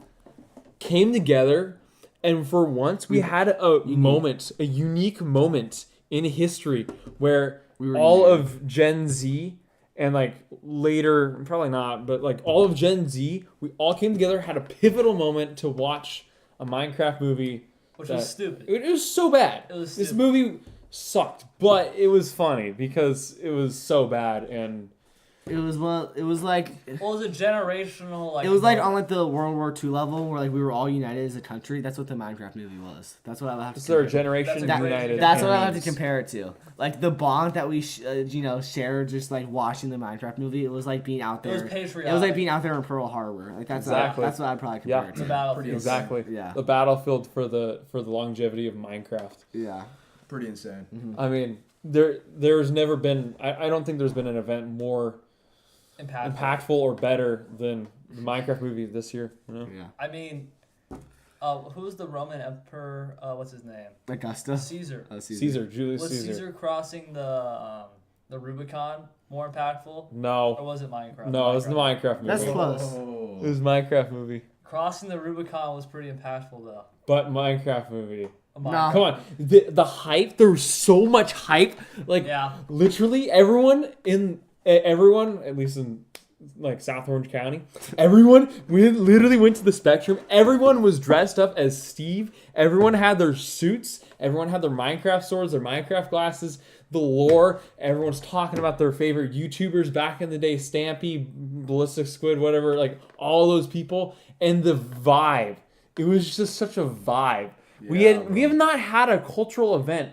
came together, and for once we had a moment, a unique moment in history where We were all united. of Gen Z and like later, probably not, but like all of Gen Z, we all came together, had a pivotal moment to watch a Minecraft movie. Which that- was stupid. It was so bad. It was This stupid. movie sucked, but it was funny because it was so bad and. It was like Well, it was a generational like. it was like on moment. like the World War II level where like we were all united as a country. That's what the Minecraft movie was. That's what I would have to. Is there a compare- generation That's a great united? That's what I have to memes? compare it to. Like the bond that we shared just like watching the Minecraft movie. It was like being out It was there. patriotic. It was like being out there in Pearl Harbor. Like that's Exactly. that's what I'd probably Yeah. compare the it battlefield. Pretty Exactly. Yeah. The battlefield for the longevity of Minecraft. to. Yeah. Pretty insane. Mm-hmm. I mean, there's never been. I don't think there's been an event more impactful or better than the Minecraft movie this year. You know? Yeah. I mean, who's the Roman emperor? What's his name? Augusta. Caesar. Caesar, Julius Was Caesar. Caesar crossing the Rubicon more impactful, or No, was it Minecraft? no, it was the Minecraft movie. That's close. Oh. It was Minecraft movie, Crossing the Rubicon was pretty impactful though. but Minecraft movie. Nah. Come on, the hype. There was so much hype. Like Yeah. literally everyone at least in like South Orange County, we literally went to the Spectrum. Everyone was dressed up as Steve. Everyone had their suits. Everyone had their Minecraft swords, their Minecraft glasses, the lore. Everyone's talking about their favorite YouTubers back in the day, Stampy, Ballistic Squid, whatever, like all those people. And the vibe. It was just such a vibe. We have not had a cultural event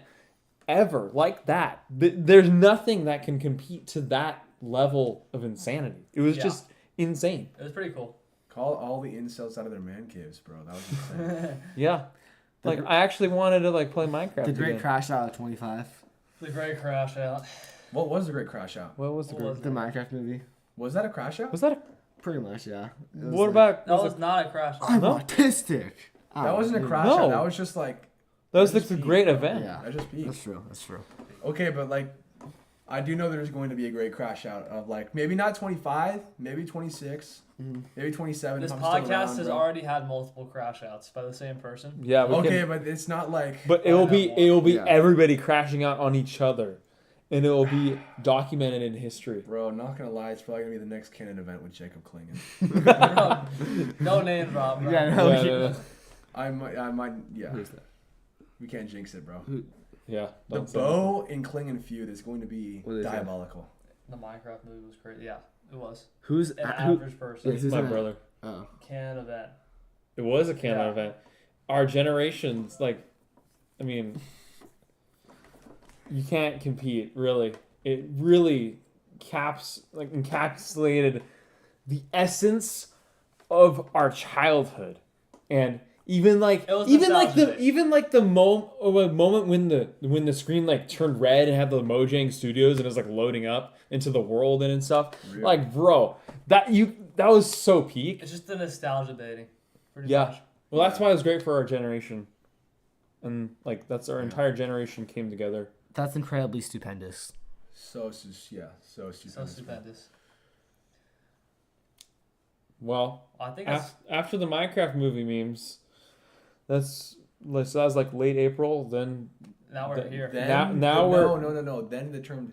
ever like that. There's nothing that can compete to that level of insanity. It was Yeah. just insane. It was pretty cool. Call all the incels out of their man caves, bro. That was insane. Yeah. Like I actually wanted to like play Minecraft. The Great again. Crash Out of 25. The great crash out. What was the Great Crash Out? What was the What group? was The Minecraft movie. Was that a crash out? Was that a, Pretty much, yeah. It was what like, about That was not a crash out. I'm No? autistic. That wasn't a crash No. out. That was just like. that was I like just the peeked, great bro. event. Yeah. I just peeked. That's true. That's true. Okay, but like, I do know there's going to be a great crash out of like maybe not 25, maybe 26, maybe 27. This if I'm still podcast around, has bro. already had multiple crash outs by the same person. Yeah, we Okay, can, but it's not like. but it will be Yeah. everybody crashing out on each other, and it will be documented in history. Bro, not gonna lie, it's probably gonna be the next canon event with Jacob Klingon. No name drop. Bro. Yeah, no, Yeah, yeah, I might, yeah. Who's that? We can't jinx it, bro. yeah. The Don't say Bo and Klingon feud is going to be What is that? diabolical. The Minecraft movie was crazy. Yeah, it was. Who's An who? average person. Yeah, who's My in that? brother. Oh, Can event. It was a canon Yeah. event. Our generations, like, I mean, you can't compete, really. It really encapsulated the essence of our childhood, and even like It was the moment when the screen like turned red and had the Mojang Studios and it was like loading up into the world and stuff. Really? Like, bro, that was so peak. It's just the nostalgia baiting. Pretty Yeah. much. Well, that's why it was great for our generation, and like that's our entire generation came together. that's incredibly stupendous. So stupendous. So stupendous. Well, I think it's after the Minecraft movie memes, that was like late April. Then now we're here. Then now we're no. Then the term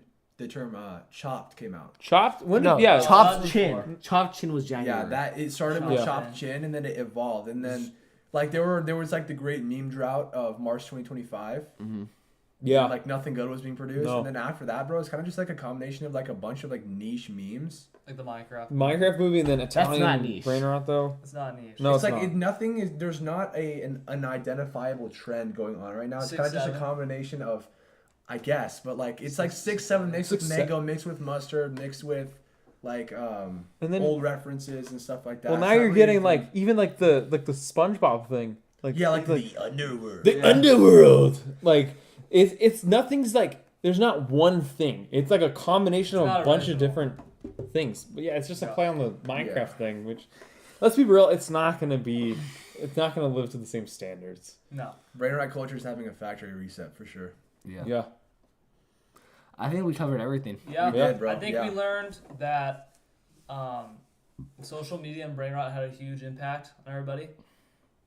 chopped came out. chopped. When No, did, yeah, chopped Chopped chin. before. Chopped chin was January. Yeah, that it started with Chopped chopped chin, and then it evolved, and then like there was like the great meme drought of March 2025. yeah. Like nothing good was being produced, No. and then after that, bro, it's kind of just like a combination of like a bunch of like niche memes. Like the Minecraft. Minecraft movie and then Italian not niche. Brainrot though. It's not niche. No, It's it's like not. nothing is. There's not an identifiable trend going on right now. It's 6, kind of just a 7. combination of, I guess, but like it's like 6, 7 mixed with 6, mango, mixed with mustard, mixed with like And then- old references and stuff like that. Well, It's now not you're really getting anything- like even like the SpongeBob thing. Like yeah, like the underworld. the underworld. Like it's nothing's like there's not one thing. It's like a combination of It's a not bunch of original. different things. But yeah, it's just a Yeah. play on the Minecraft thing, which let's be real, it's not gonna live to the same standards. No. Brainrot culture is having a factory reset for sure. Yeah. Yeah. I think we covered everything. Yeah, We did, bro. I think Yeah. we learned that social media and Brainrot had a huge impact on everybody.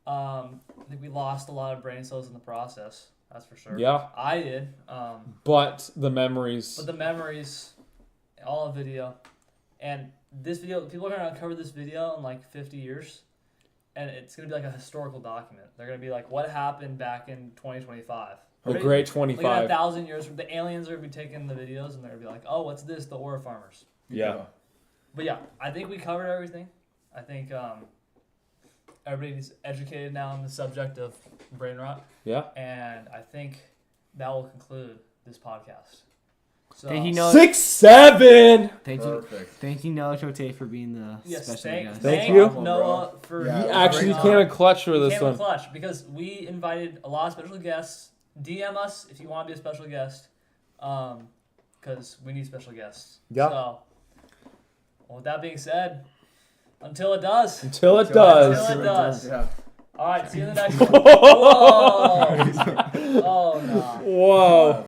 I think we lost a lot of brain cells in the process. That's for sure. Yeah. I did. But the memories. But the memories, all of video, and this video, people are gonna uncover this video in like 50 years, and it's gonna be like a historical document. They're gonna be like, what happened back in 2025? The Right? great Like in 25. 1,000 years, the aliens are gonna be taking the videos, and they're gonna be like, oh, what's this? The ore farmers. Yeah. But yeah, I think we covered everything. I think everybody's educated now on the subject of brain rot, Yeah. and I think that will conclude this podcast. So, Thank you, Noah. 6, 7. Perfect. You, Noah Chote, for being the yes, special thank, guest. Thank thank you. Noah for Yeah, He it was actually great. came in clutch for this came in one. clutch because we invited a lot of special guests. DM us if you want to be a special guest, because we need special guests. Yeah. So, well, with that being said, until it does. Until it does. Until it does. Yeah. All right, see you in the next one. Whoa. Oh no. Whoa.